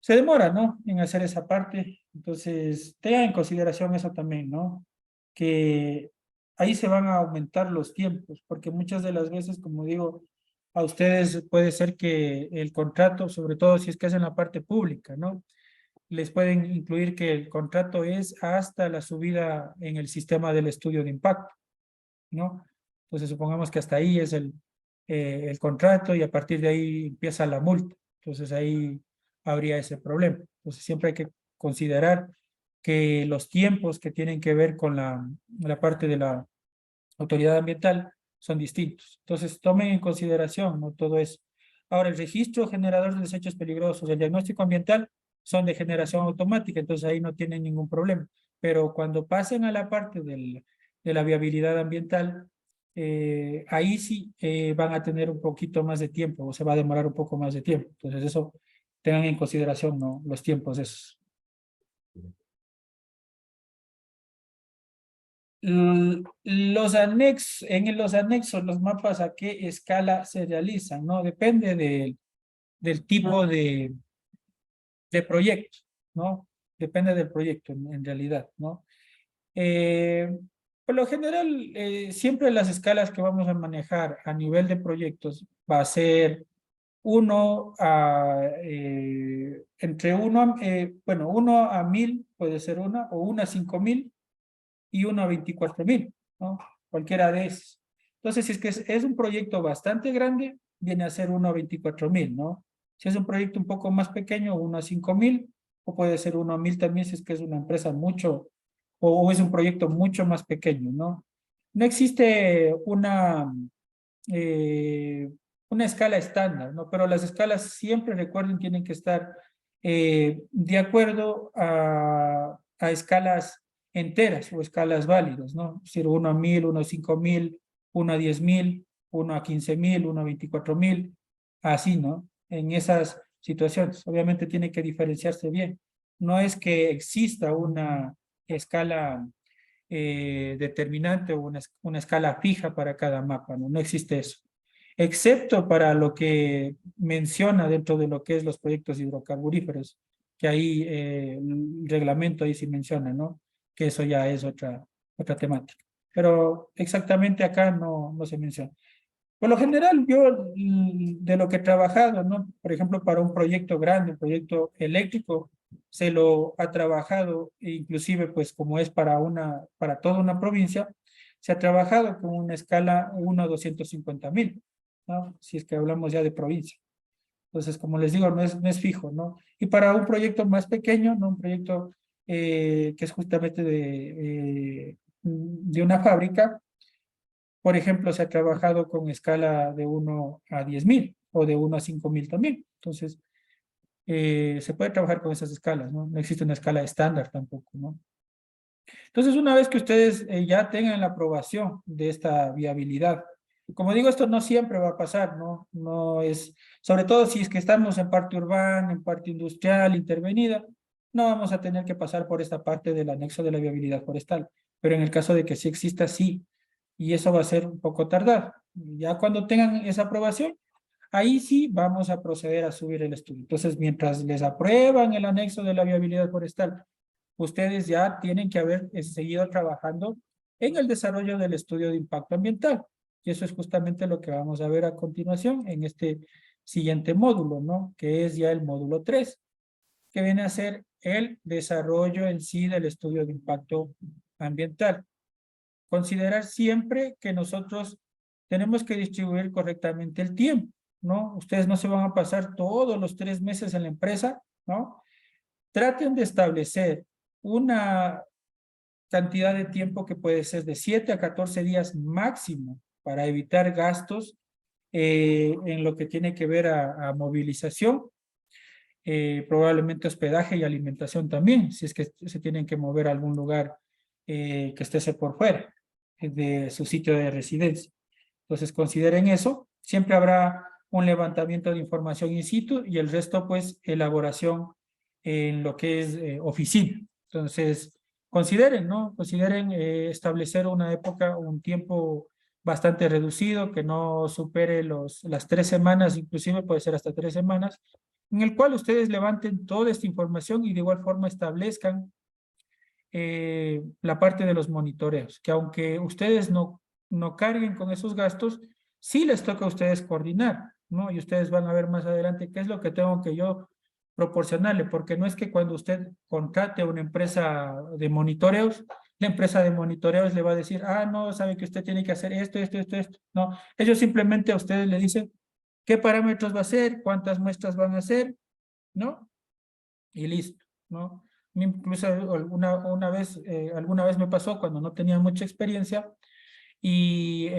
se demora, ¿no? En hacer esa parte. Entonces, tengan en consideración eso también, ¿no? Que ahí se van a aumentar los tiempos, porque muchas de las veces, como digo, a ustedes puede ser que el contrato, sobre todo si es que es en la parte pública, ¿no? Les pueden incluir que el contrato es hasta la subida en el sistema del estudio de impacto, ¿no? Entonces supongamos que hasta ahí es el contrato y a partir de ahí empieza la multa. Entonces ahí habría ese problema. Entonces siempre hay que considerar que los tiempos que tienen que ver con la parte de la autoridad ambiental son distintos. Entonces tomen en consideración, ¿no? Todo eso. Ahora, el registro generador de desechos peligrosos, el diagnóstico ambiental son de generación automática, entonces ahí no tienen ningún problema. Pero cuando pasen a la parte de la viabilidad ambiental, ahí sí van a tener un poquito más de tiempo, o se va a demorar un poco más de tiempo. Entonces eso tengan en consideración, ¿no? Los tiempos esos. En los anexos, los mapas a qué escala se realizan, ¿no? Depende del tipo de proyecto, ¿no? Depende del proyecto en realidad, ¿no? Eh, por lo general, siempre las escalas que vamos a manejar a nivel de proyectos va a ser entre 1 a 1000 puede ser una, o 1 a 5000 y 1 a 24,000, ¿no? Cualquiera de esos. Entonces, si es que es un proyecto bastante grande, viene a ser 1 a 24,000, ¿no? Si es un proyecto un poco más pequeño, 1 a 5000, o puede ser 1 a 1000 también si es que es una empresa mucho, o es un proyecto mucho más pequeño, ¿no? No existe eh, una escala estándar, ¿no? Pero las escalas siempre, recuerden, tienen que estar de acuerdo a escalas enteras o escalas válidas, ¿no? Es decir, 1 a 1000, 1 a 5000, 1 a 10,000, 1 a 15,000, 1 a 24,000, así, ¿no? En esas situaciones. Obviamente tiene que diferenciarse bien. No es que exista una escala determinante o una escala fija para cada mapa, ¿no? No existe eso. Excepto para lo que menciona dentro de lo que es los proyectos hidrocarburíferos, que ahí el reglamento ahí sí menciona, ¿no? Que eso ya es otra temática. Pero exactamente acá no se menciona. Por lo general, yo de lo que he trabajado, ¿no? Por ejemplo, para un proyecto grande, un proyecto eléctrico, se lo ha trabajado, e inclusive, pues, como es para toda una provincia, se ha trabajado con una escala 1 a 250.000, ¿no? Si es que hablamos ya de provincia. Entonces, como les digo, no es fijo, ¿no? Y para un proyecto más pequeño, ¿no? Un proyecto que es justamente de una fábrica, por ejemplo, se ha trabajado con escala de 1 a 10.000 o de 1 a 5.000 también. Entonces, se puede trabajar con esas escalas, ¿no? No existe una escala estándar tampoco, ¿no? Entonces, una vez que ustedes ya tengan la aprobación de esta viabilidad, como digo, esto no siempre va a pasar, ¿no? No es, sobre todo si es que estamos en parte urbana, en parte industrial, intervenida, no vamos a tener que pasar por esta parte del anexo de la viabilidad forestal. Pero en el caso de que sí exista, sí, y eso va a ser un poco tardado. Ya cuando tengan esa aprobación, ahí sí vamos a proceder a subir el estudio. Entonces, mientras les aprueban el anexo de la viabilidad forestal, ustedes ya tienen que haber seguido trabajando en el desarrollo del estudio de impacto ambiental. Y eso es justamente lo que vamos a ver a continuación en este siguiente módulo, ¿no? Que es ya el módulo 3, que viene a ser el desarrollo en sí del estudio de impacto ambiental. Considerar siempre que nosotros tenemos que distribuir correctamente el tiempo, ¿no? Ustedes no se van a pasar todos los 3 meses en la empresa, ¿no? Traten de establecer una cantidad de tiempo que puede ser de 7 a 14 días máximo para evitar gastos en lo que tiene que ver a movilización, probablemente hospedaje y alimentación también, si es que se tienen que mover a algún lugar que esté por fuera de su sitio de residencia. Entonces consideren eso. Siempre habrá un levantamiento de información in situ y el resto pues elaboración en lo que es oficina. Entonces consideren, ¿no? Consideren establecer una época, un tiempo bastante reducido, que no supere las 3 semanas, inclusive puede ser hasta 3 semanas, en el cual ustedes levanten toda esta información y de igual forma establezcan la parte de los monitoreos, que aunque ustedes no carguen con esos gastos, sí les toca a ustedes coordinar, ¿no? Y ustedes van a ver más adelante qué es lo que tengo que yo proporcionarle, porque no es que cuando usted contrate a una empresa de monitoreos, la empresa de monitoreos le va a decir, ah, no, sabe que usted tiene que hacer esto, esto, esto, esto. No, ellos simplemente a ustedes le dicen qué parámetros va a hacer, cuántas muestras van a hacer, ¿no? Y listo, ¿no? Incluso alguna vez me pasó cuando no tenía mucha experiencia y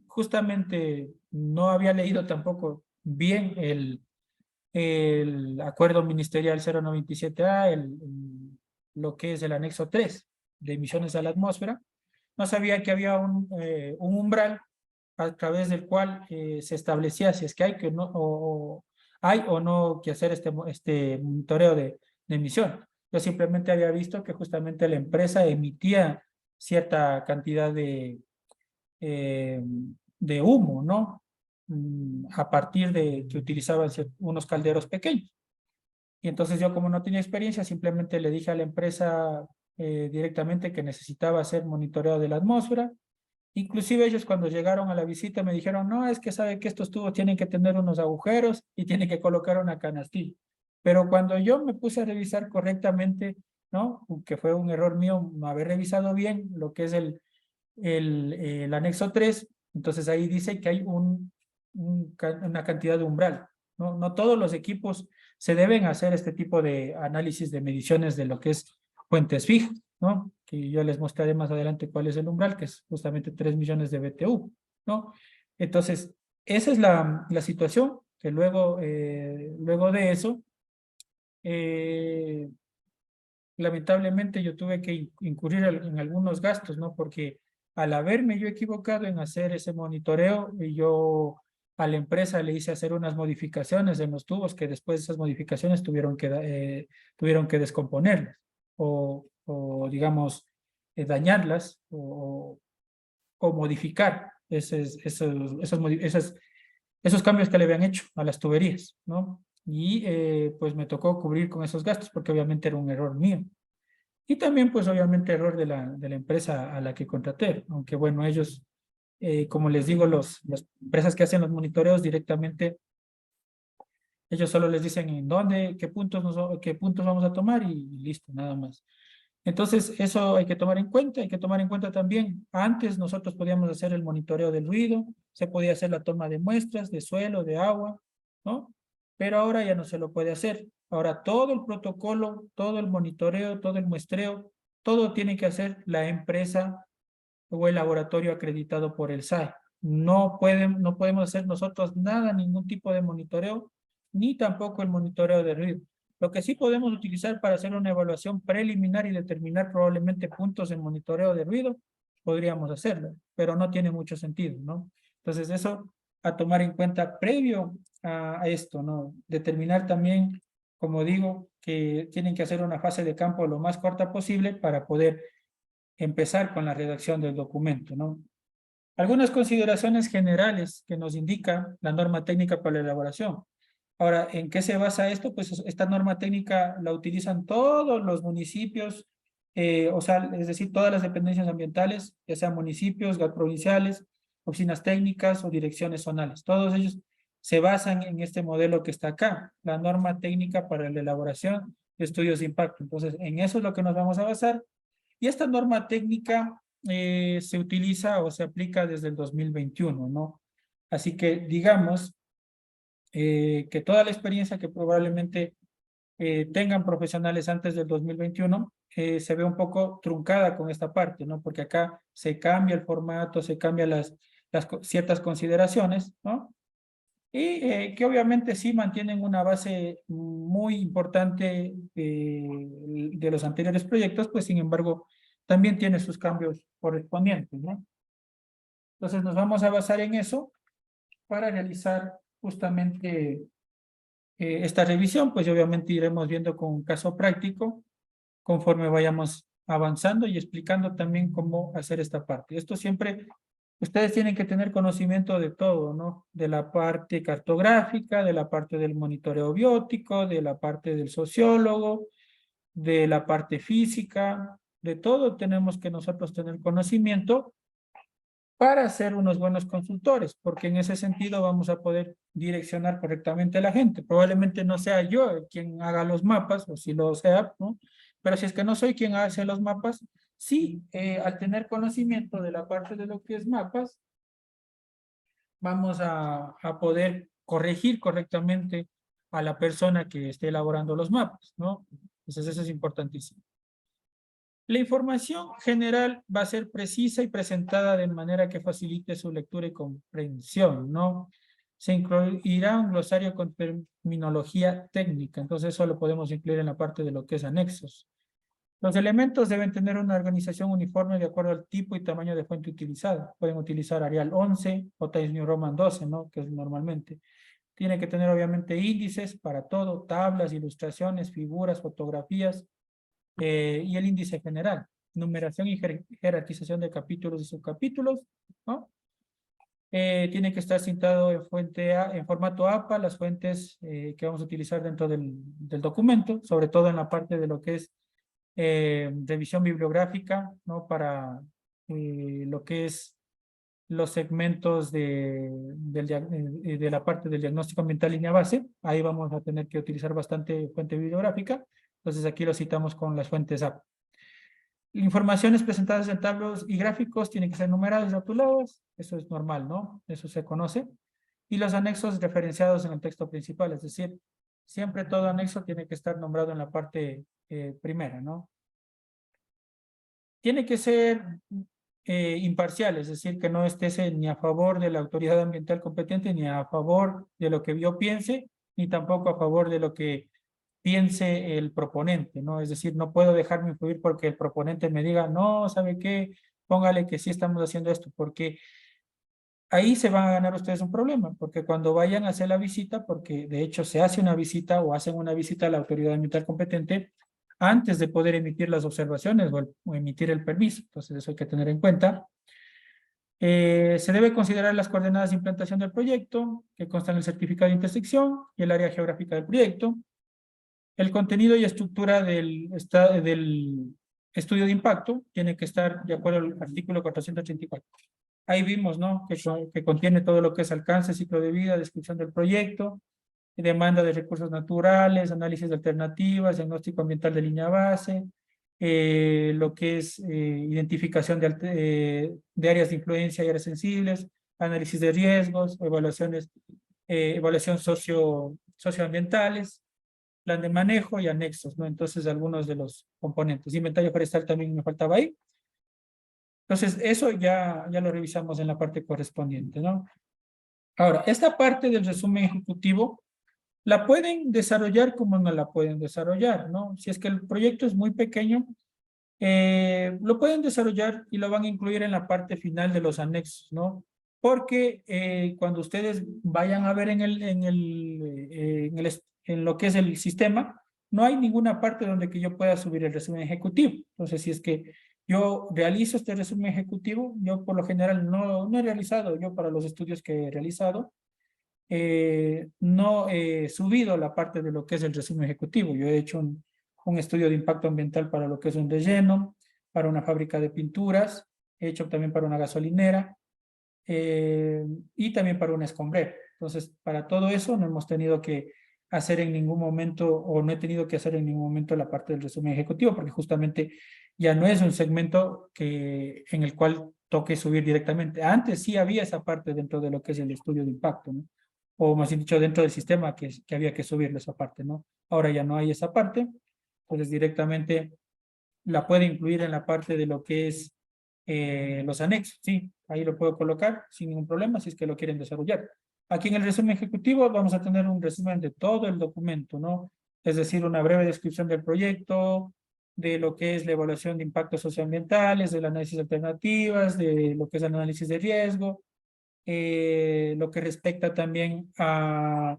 justamente no había leído tampoco bien el acuerdo ministerial 097A, lo que es el anexo 3 de emisiones a la atmósfera. No sabía que había un umbral a través del cual se establecía si es que hay que no, hay o no que hacer este monitoreo de emisión. Yo simplemente había visto que justamente la empresa emitía cierta cantidad eh, de humo, ¿no? A partir de que utilizaban unos calderos pequeños. Y entonces yo, como no tenía experiencia, simplemente le dije a la empresa directamente que necesitaba hacer monitoreo de la atmósfera. Inclusive ellos cuando llegaron a la visita me dijeron, no, es que sabe que estos tubos tienen que tener unos agujeros y tienen que colocar una canastilla. Pero cuando yo me puse a revisar correctamente, ¿no? Que fue un error mío no haber revisado bien lo que es el anexo 3, entonces ahí dice que hay una cantidad de umbral, ¿no? No todos los equipos se deben hacer este tipo de análisis de mediciones de lo que es fuentes fijas, ¿no? Que yo les mostraré más adelante cuál es el umbral, que es justamente 3 millones de BTU, ¿no? Entonces, esa es la situación, que luego de eso, lamentablemente yo tuve que incurrir en algunos gastos, ¿no? Porque al haberme yo equivocado en hacer ese monitoreo, y yo a la empresa le hice hacer unas modificaciones en los tubos que después esas modificaciones tuvieron que descomponerlas o digamos, dañarlas o modificar esos cambios que le habían hecho a las tuberías, ¿no? Y pues me tocó cubrir con esos gastos porque obviamente era un error mío. Y también pues obviamente error de la empresa a la que contraté, aunque bueno, ellos como les digo, las empresas que hacen los monitoreos directamente, ellos solo les dicen en dónde, qué puntos vamos a tomar y listo, nada más. Entonces, eso hay que tomar en cuenta. Hay que tomar en cuenta también, antes nosotros podíamos hacer el monitoreo del ruido, se podía hacer la toma de muestras de suelo, de agua, ¿no? Pero ahora ya no se lo puede hacer. Ahora todo el protocolo, todo el monitoreo, todo el muestreo, todo tiene que hacer la empresa o el laboratorio acreditado por el SAE. No podemos hacer nosotros nada, ningún tipo de monitoreo, ni tampoco el monitoreo de ruido. Lo que sí podemos utilizar para hacer una evaluación preliminar y determinar probablemente puntos en monitoreo de ruido, podríamos hacerlo, pero no tiene mucho sentido, ¿no? Entonces eso a tomar en cuenta previo a esto, ¿no? Determinar también, como digo, que tienen que hacer una fase de campo lo más corta posible para poder empezar con la redacción del documento, ¿no? Algunas consideraciones generales que nos indica la norma técnica para la elaboración. Ahora, ¿en qué se basa esto? Pues esta norma técnica la utilizan todos los municipios, o sea, es decir, todas las dependencias ambientales, ya sean municipios, provinciales, oficinas técnicas o direcciones zonales. Todos ellos se basan en este modelo que está acá, la norma técnica para la elaboración de estudios de impacto. Entonces, en eso es lo que nos vamos a basar. Y esta norma técnica se utiliza o se aplica desde el 2021, ¿no? Así que digamos que toda la experiencia que probablemente tengan profesionales antes del 2021 se ve un poco truncada con esta parte, ¿no? Porque acá se cambia el formato, se cambian ciertas consideraciones, ¿no? Y que obviamente sí mantienen una base muy importante de los anteriores proyectos, pues sin embargo también tiene sus cambios correspondientes, ¿no? Entonces nos vamos a basar en eso para realizar justamente esta revisión, pues obviamente iremos viendo con un caso práctico conforme vayamos avanzando y explicando también cómo hacer esta parte. Esto siempre, ustedes tienen que tener conocimiento de todo, ¿no? De la parte cartográfica, de la parte del monitoreo biótico, de la parte del sociólogo, de la parte física, de todo tenemos que nosotros tener conocimiento para ser unos buenos consultores, porque en ese sentido vamos a poder direccionar correctamente a la gente. Probablemente no sea yo quien haga los mapas, o si lo sea, ¿no? Pero si es que no soy quien hace los mapas, sí, al tener conocimiento de la parte de lo que es mapas, vamos a poder corregir correctamente a la persona que esté elaborando los mapas, ¿no? Entonces eso es importantísimo. La información general va a ser precisa y presentada de manera que facilite su lectura y comprensión, ¿no? Se incluirá un glosario con terminología técnica, entonces eso lo podemos incluir en la parte de lo que es anexos. Los elementos deben tener una organización uniforme de acuerdo al tipo y tamaño de fuente utilizada. Pueden utilizar Arial 11 o Times New Roman 12, ¿no? Que es normalmente. Tiene que tener obviamente índices para todo, tablas, ilustraciones, figuras, fotografías, y el índice general, numeración y jerarquización de capítulos y subcapítulos, ¿no? Tiene que estar citado en formato APA, las fuentes que vamos a utilizar dentro del documento, sobre todo en la parte de lo que es revisión bibliográfica, ¿no? Para lo que es los segmentos de la parte del diagnóstico ambiental línea base. Ahí vamos a tener que utilizar bastante fuente bibliográfica. Entonces aquí lo citamos con las fuentes APA. Informaciones presentadas en tablos y gráficos tienen que ser numeradas y rotuladas. Eso es normal, ¿no? Eso se conoce. Y los anexos referenciados en el texto principal, es decir, siempre todo anexo tiene que estar nombrado en la parte primera, ¿no? Tiene que ser imparcial, es decir, que no estés ni a favor de la autoridad ambiental competente, ni a favor de lo que yo piense, ni tampoco a favor de lo que piense el proponente, ¿no? Es decir, no puedo dejarme influir porque el proponente me diga, no, ¿sabe qué? Póngale que sí estamos haciendo esto, porque ahí se van a ganar ustedes un problema, porque cuando vayan a hacer la visita, porque de hecho se hace una visita o hacen una visita a la autoridad ambiental competente, antes de poder emitir las observaciones o emitir el permiso. Entonces eso hay que tener en cuenta. Se debe considerar las coordenadas de implantación del proyecto, que constan en el certificado de intersección y el área geográfica del proyecto. El contenido y estructura del estudio de impacto tiene que estar de acuerdo al artículo 484. Ahí vimos, ¿no? Que contiene todo lo que es alcance, ciclo de vida, descripción del proyecto, demanda de recursos naturales, análisis de alternativas, diagnóstico ambiental de línea base, lo que es identificación de áreas de influencia y áreas sensibles, análisis de riesgos, evaluación socioambientales, plan de manejo y anexos, ¿no? Entonces, algunos de los componentes. Inventario forestal también me faltaba ahí. Entonces, eso ya lo revisamos en la parte correspondiente, ¿no? Ahora, esta parte del resumen ejecutivo la pueden desarrollar como no la pueden desarrollar, ¿no? Si es que el proyecto es muy pequeño, lo pueden desarrollar y lo van a incluir en la parte final de los anexos, ¿no? Porque cuando ustedes vayan a ver en lo que es el sistema, no hay ninguna parte donde que yo pueda subir el resumen ejecutivo. Entonces, si es que yo realizo este resumen ejecutivo, yo por lo general no he realizado, yo para los estudios que he realizado, no he subido la parte de lo que es el resumen ejecutivo. Yo he hecho un estudio de impacto ambiental para lo que es un relleno, para una fábrica de pinturas, he hecho también para una gasolinera y también para una escombrera. Entonces, para todo eso no hemos tenido que hacer en ningún momento, o no he tenido que hacer en ningún momento la parte del resumen ejecutivo, porque justamente ya no es un segmento en el cual toque subir directamente. Antes sí había esa parte dentro de lo que es el estudio de impacto, ¿no? O más bien dicho, dentro del sistema que había que subirle esa parte, ¿no? Ahora ya no hay esa parte, entonces directamente la puede incluir en la parte de lo que es los anexos, sí, ahí lo puedo colocar sin ningún problema si es que lo quieren desarrollar. Aquí en el resumen ejecutivo vamos a tener un resumen de todo el documento, ¿no? Es decir, una breve descripción del proyecto, de lo que es la evaluación de impactos socioambientales, del análisis de alternativas, de lo que es el análisis de riesgo, lo que respecta también a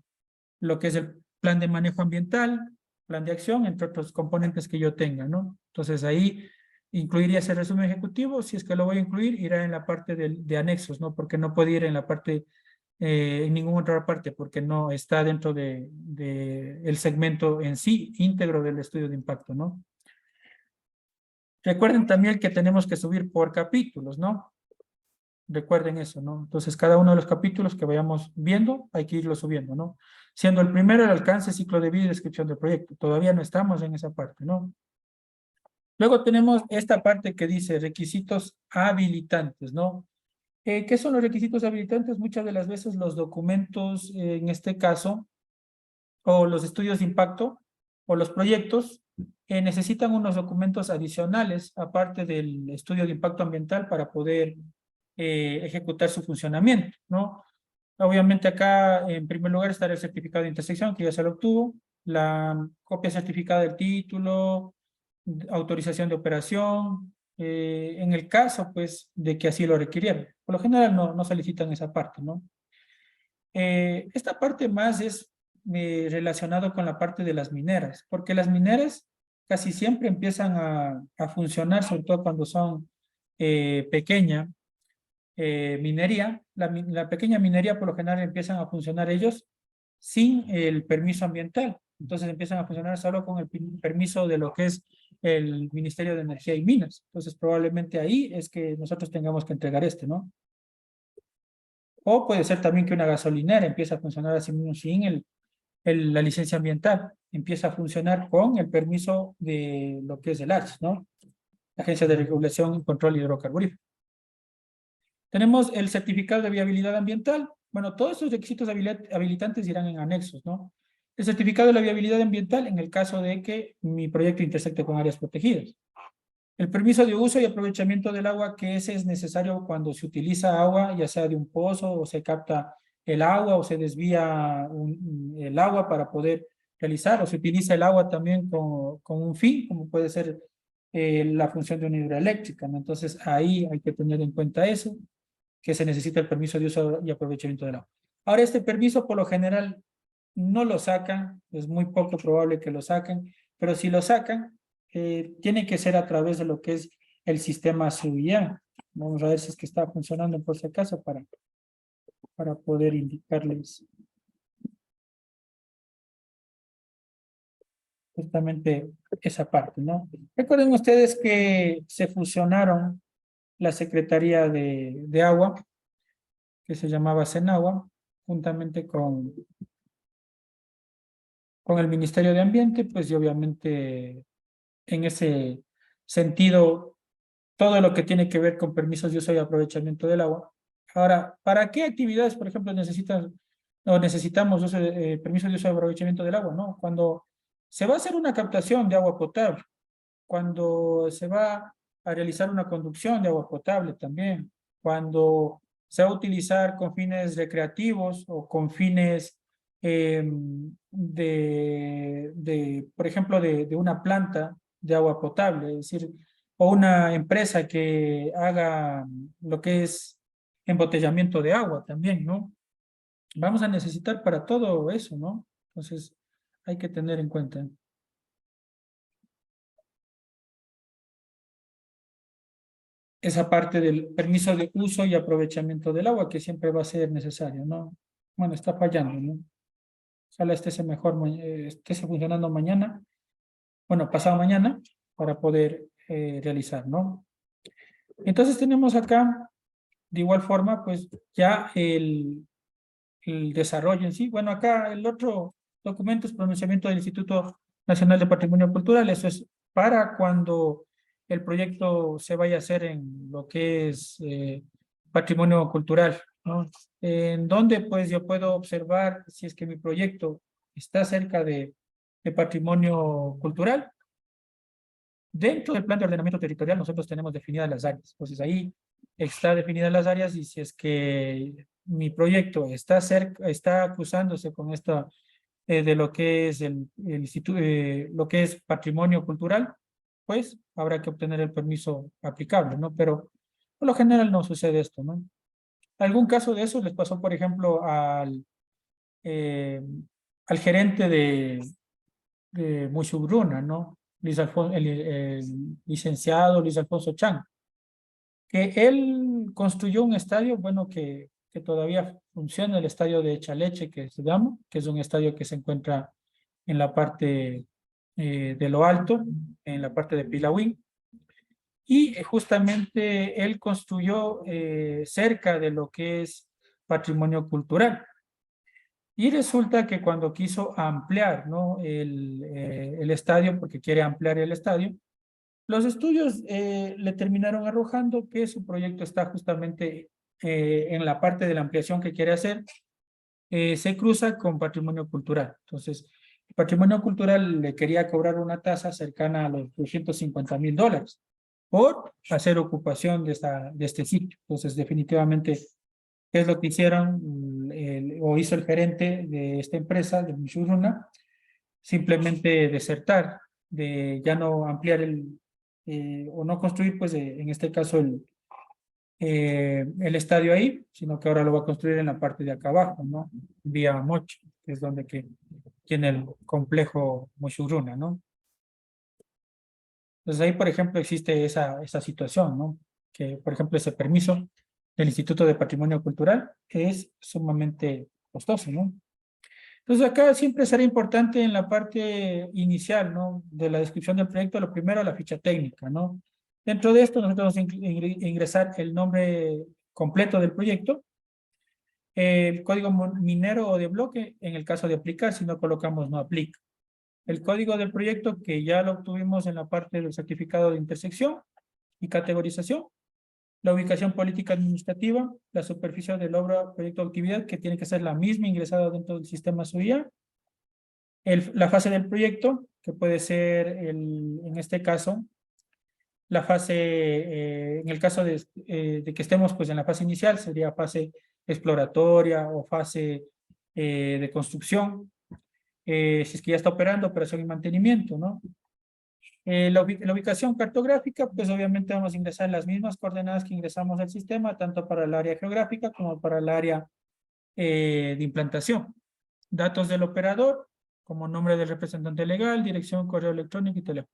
lo que es el plan de manejo ambiental, plan de acción, entre otros componentes que yo tenga, ¿no? Entonces ahí incluiría ese resumen ejecutivo, si es que lo voy a incluir, irá en la parte de anexos, ¿no? Porque no puede ir en la parte, en ninguna otra parte, porque no está dentro de el segmento en sí, íntegro del estudio de impacto, ¿no? Recuerden también que tenemos que subir por capítulos, ¿no? Recuerden eso, ¿no? Entonces, cada uno de los capítulos que vayamos viendo, hay que irlo subiendo, ¿no? Siendo el primero el alcance, ciclo de vida y descripción del proyecto. Todavía no estamos en esa parte, ¿no? Luego tenemos esta parte que dice requisitos habilitantes, ¿no? ¿Qué son los requisitos habilitantes? Muchas de las veces los documentos, en este caso, o los estudios de impacto, o los proyectos, necesitan unos documentos adicionales, aparte del estudio de impacto ambiental, para poder ejecutar su funcionamiento, ¿no? Obviamente acá, en primer lugar, estará el certificado de intersección, que ya se lo obtuvo, la copia certificada del título, autorización de operación, en el caso, pues, de que así lo requirieran. Por lo general no solicitan esa parte, ¿no? Esta parte más es relacionado con la parte de las mineras, porque las mineras casi siempre empiezan a funcionar, sobre todo cuando son pequeña minería. La pequeña minería por lo general empiezan a funcionar ellos sin el permiso ambiental. Entonces empiezan a funcionar solo con el permiso de lo que es el Ministerio de Energía y Minas. Entonces probablemente ahí es que nosotros tengamos que entregar ¿no? O puede ser también que una gasolinera empiece a funcionar así mismo sin la licencia ambiental. Empieza a funcionar con el permiso de lo que es el ARS, ¿no? Agencia de Regulación y Control Hidrocarburífero. Tenemos el certificado de viabilidad ambiental. Bueno, todos esos requisitos habilitantes irán en anexos, ¿no? El certificado de la viabilidad ambiental en el caso de que mi proyecto intersecte con áreas protegidas. El permiso de uso y aprovechamiento del agua, que ese es necesario cuando se utiliza agua, ya sea de un pozo o se capta el agua o se desvía el agua para poder realizar, o se utiliza el agua también con un fin, como puede ser la función de una hidroeléctrica, ¿no? Entonces ahí hay que tener en cuenta eso, que se necesita el permiso de uso y aprovechamiento del agua. Ahora, este permiso por lo general no lo sacan, es muy poco probable que lo saquen, pero si lo sacan, tiene que ser a través de lo que es el sistema SUIA. Vamos a ver si es que está funcionando por si acaso para poder indicarles justamente esa parte, ¿no? Recuerden ustedes que se fusionaron la Secretaría de Agua, que se llamaba Senagua, juntamente con el Ministerio de Ambiente, pues y obviamente en ese sentido, todo lo que tiene que ver con permisos de uso y aprovechamiento del agua. Ahora, ¿para qué actividades, por ejemplo, necesitamos permisos de uso y aprovechamiento del agua? ¿No? Cuando se va a hacer una captación de agua potable, cuando se va a realizar una conducción de agua potable también, cuando se va a utilizar con fines recreativos o con fines por ejemplo, de una planta de agua potable, es decir, o una empresa que haga lo que es embotellamiento de agua también, ¿no? Vamos a necesitar para todo eso, ¿no? Entonces, hay que tener en cuenta. Esa parte del permiso de uso y aprovechamiento del agua que siempre va a ser necesario, ¿no? Bueno, está fallando, ¿no? Ojalá estése funcionando mañana, bueno, pasado mañana, para poder realizar, ¿no? Entonces tenemos acá, de igual forma, pues ya el desarrollo en sí. Bueno, acá el otro documento es pronunciamiento del Instituto Nacional de Patrimonio Cultural. Eso es para cuando el proyecto se vaya a hacer en lo que es patrimonio cultural, ¿no? En donde pues yo puedo observar si es que mi proyecto está cerca de patrimonio cultural. Dentro del plan de ordenamiento territorial nosotros tenemos definidas las áreas. Entonces ahí está definidas las áreas y si es que mi proyecto está cerca, está cruzándose con esta de lo que es el instituto, lo que es patrimonio cultural, pues habrá que obtener el permiso aplicable, ¿no? Pero por lo general no sucede esto, ¿no? ¿Algún caso de eso les pasó, por ejemplo, eh, al gerente de Musugruna, ¿no? El licenciado Luis Alfonso Chang, que él construyó un estadio, bueno, que todavía funciona, el estadio de Chaleche, que se llama, que es un estadio que se encuentra en la parte de lo alto, en la parte de Pilahuín, y justamente él construyó cerca de lo que es patrimonio cultural. Y resulta que cuando quiso ampliar, ¿no? el estadio, porque quiere ampliar el estadio, los estudios le terminaron arrojando que su proyecto está justamente en la parte de la ampliación que quiere hacer, se cruza con patrimonio cultural. Entonces, el patrimonio cultural le quería cobrar una tasa cercana a los $250,000 por hacer ocupación de este sitio. Entonces, definitivamente, ¿qué es lo que hicieron? O hizo el gerente de esta empresa, de Michuruna, simplemente desertar, de ya no ampliar o no construir, pues en este caso el estadio ahí, sino que ahora lo va a construir en la parte de acá abajo, ¿no? Vía Mochi, que es donde tiene el complejo Mushuruna, ¿no? Entonces ahí, por ejemplo, existe esa situación, ¿no? Que, por ejemplo, ese permiso del Instituto de Patrimonio Cultural es sumamente costoso, ¿no? Entonces acá siempre será importante en la parte inicial, ¿no? De la descripción del proyecto, lo primero, la ficha técnica, ¿no? Dentro de esto nosotros vamos a ingresar el nombre completo del proyecto, el código minero o de bloque, en el caso de aplicar, si no colocamos no aplica. El código del proyecto que ya lo obtuvimos en la parte del certificado de intersección y categorización, la ubicación política administrativa, la superficie de la obra, proyecto o actividad, que tiene que ser la misma ingresada dentro del sistema SUIA, la fase del proyecto, que puede ser, en este caso, la fase, en el caso de que estemos pues, en la fase inicial, sería fase exploratoria o fase de construcción, si es que ya está operando, operación y mantenimiento, ¿no? La ubicación cartográfica, pues obviamente vamos a ingresar las mismas coordenadas que ingresamos al sistema, tanto para el área geográfica como para el área de implantación. Datos del operador, como nombre del representante legal, dirección, correo electrónico y teléfono.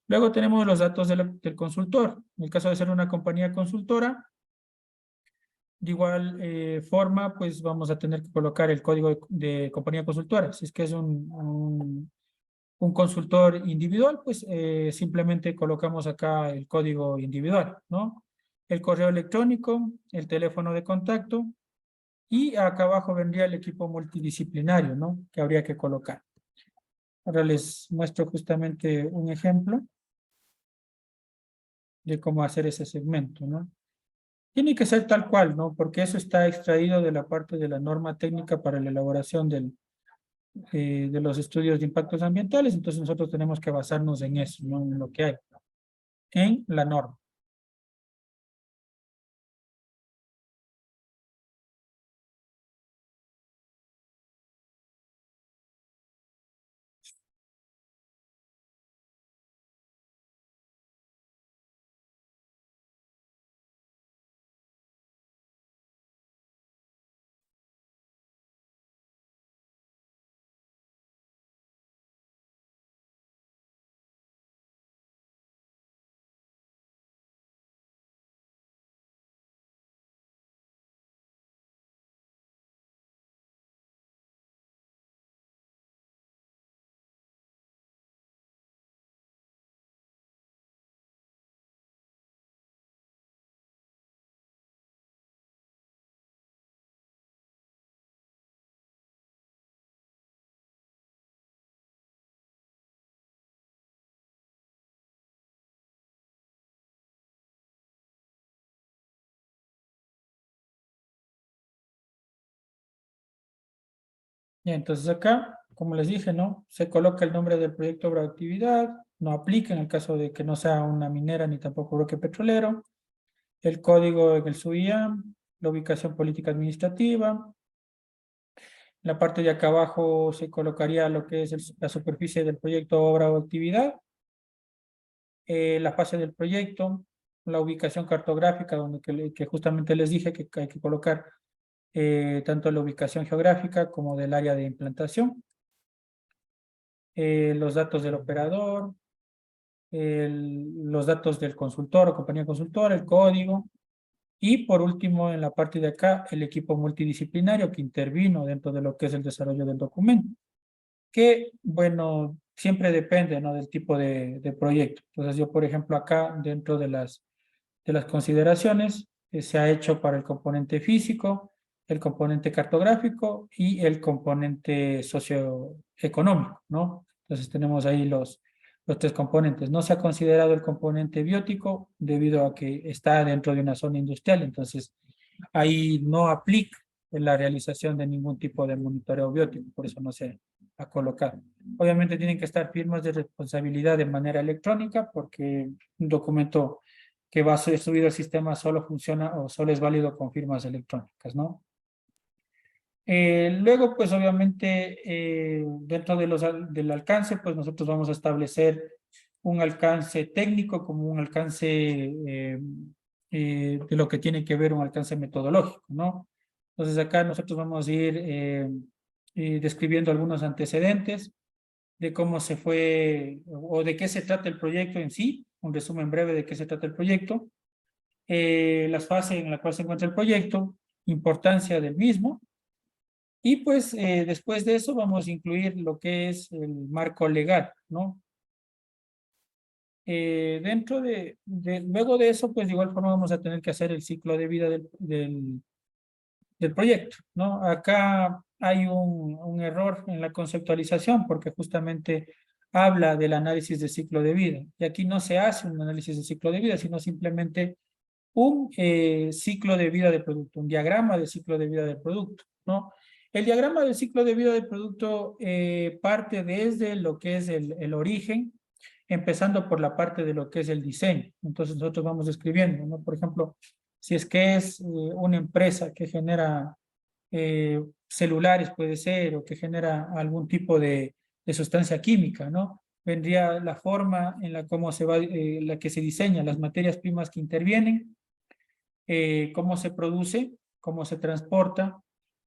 Luego tenemos los datos del consultor. En el caso de ser una compañía consultora, de igual forma, pues vamos a tener que colocar el código de compañía consultora. Si es que es un consultor individual, pues simplemente colocamos acá el código individual, ¿no? el correo electrónico, el teléfono de contacto, y acá abajo vendría el equipo multidisciplinario, ¿no? Que habría que colocar. Ahora les muestro justamente un ejemplo de cómo hacer ese segmento, ¿no? Tiene que ser tal cual, ¿no? Porque eso está extraído de la parte de la norma técnica para la elaboración de los estudios de impactos ambientales, entonces nosotros tenemos que basarnos en eso, ¿no? En lo que hay, en la norma. Ya, entonces acá, como les dije, ¿no? Se coloca el nombre del proyecto obra o actividad, no aplica en el caso de que no sea una minera ni tampoco bloque petrolero, el código en el SUIAM, la ubicación política administrativa, la parte de acá abajo se colocaría lo que es la superficie del proyecto obra o actividad, la fase del proyecto, la ubicación cartográfica, donde que justamente les dije que hay que colocar tanto la ubicación geográfica como del área de implantación, los datos del operador, los datos del consultor o compañía consultora, el código, y por último, en la parte de acá, el equipo multidisciplinario que intervino dentro de lo que es el desarrollo del documento, que, bueno, siempre depende, ¿no? Del tipo de proyecto. Entonces, yo, por ejemplo, acá, dentro de las consideraciones, se ha hecho para el componente físico, el componente cartográfico y el componente socioeconómico, ¿no? Entonces tenemos ahí los tres componentes. No se ha considerado el componente biótico debido a que está dentro de una zona industrial, entonces ahí no aplica en la realización de ningún tipo de monitoreo biótico, por eso no se ha colocado. Obviamente tienen que estar firmas de responsabilidad de manera electrónica porque un documento que va a ser subido al sistema solo funciona o solo es válido con firmas electrónicas, ¿no? Luego, pues obviamente, dentro del alcance, pues nosotros vamos a establecer un alcance técnico como un alcance de lo que tiene que ver un alcance metodológico, ¿no? Entonces acá nosotros vamos a ir describiendo algunos antecedentes de cómo se fue o de qué se trata el proyecto en sí, un resumen breve de qué se trata el proyecto, las fases en las cuales se encuentra el proyecto, importancia del mismo, y pues después de eso vamos a incluir lo que es el marco legal, ¿no? Luego de eso, pues de igual forma vamos a tener que hacer el ciclo de vida del proyecto, ¿no? Acá hay un error en la conceptualización porque justamente habla del análisis de ciclo de vida y aquí no se hace un análisis de ciclo de vida, sino simplemente un ciclo de vida del producto, un diagrama de ciclo de vida del producto, ¿no? El diagrama del ciclo de vida del producto parte desde lo que es el origen, empezando por la parte de lo que es el diseño. Entonces nosotros vamos escribiendo, ¿no? Por ejemplo, si es que es una empresa que genera celulares, puede ser, o que genera algún tipo de sustancia química, ¿no? Vendría la forma en la cómo se va, la que se diseña, las materias primas que intervienen, cómo se produce, cómo se transporta,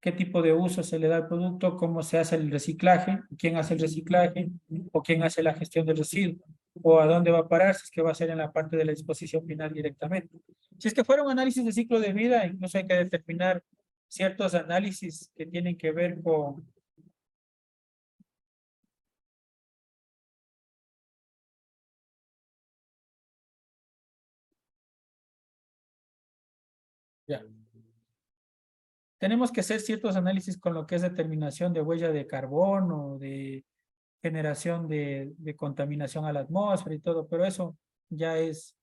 qué tipo de uso se le da al producto, cómo se hace el reciclaje, quién hace el reciclaje o quién hace la gestión del residuo o a dónde va a parar, si es que va a ser en la parte de la disposición final directamente. Si es que fuera un análisis de ciclo de vida, incluso hay que determinar ciertos análisis que tienen que ver con Ya. Tenemos que hacer ciertos análisis con lo que es determinación de huella de carbono, de generación de contaminación a la atmósfera y todo, pero eso ya es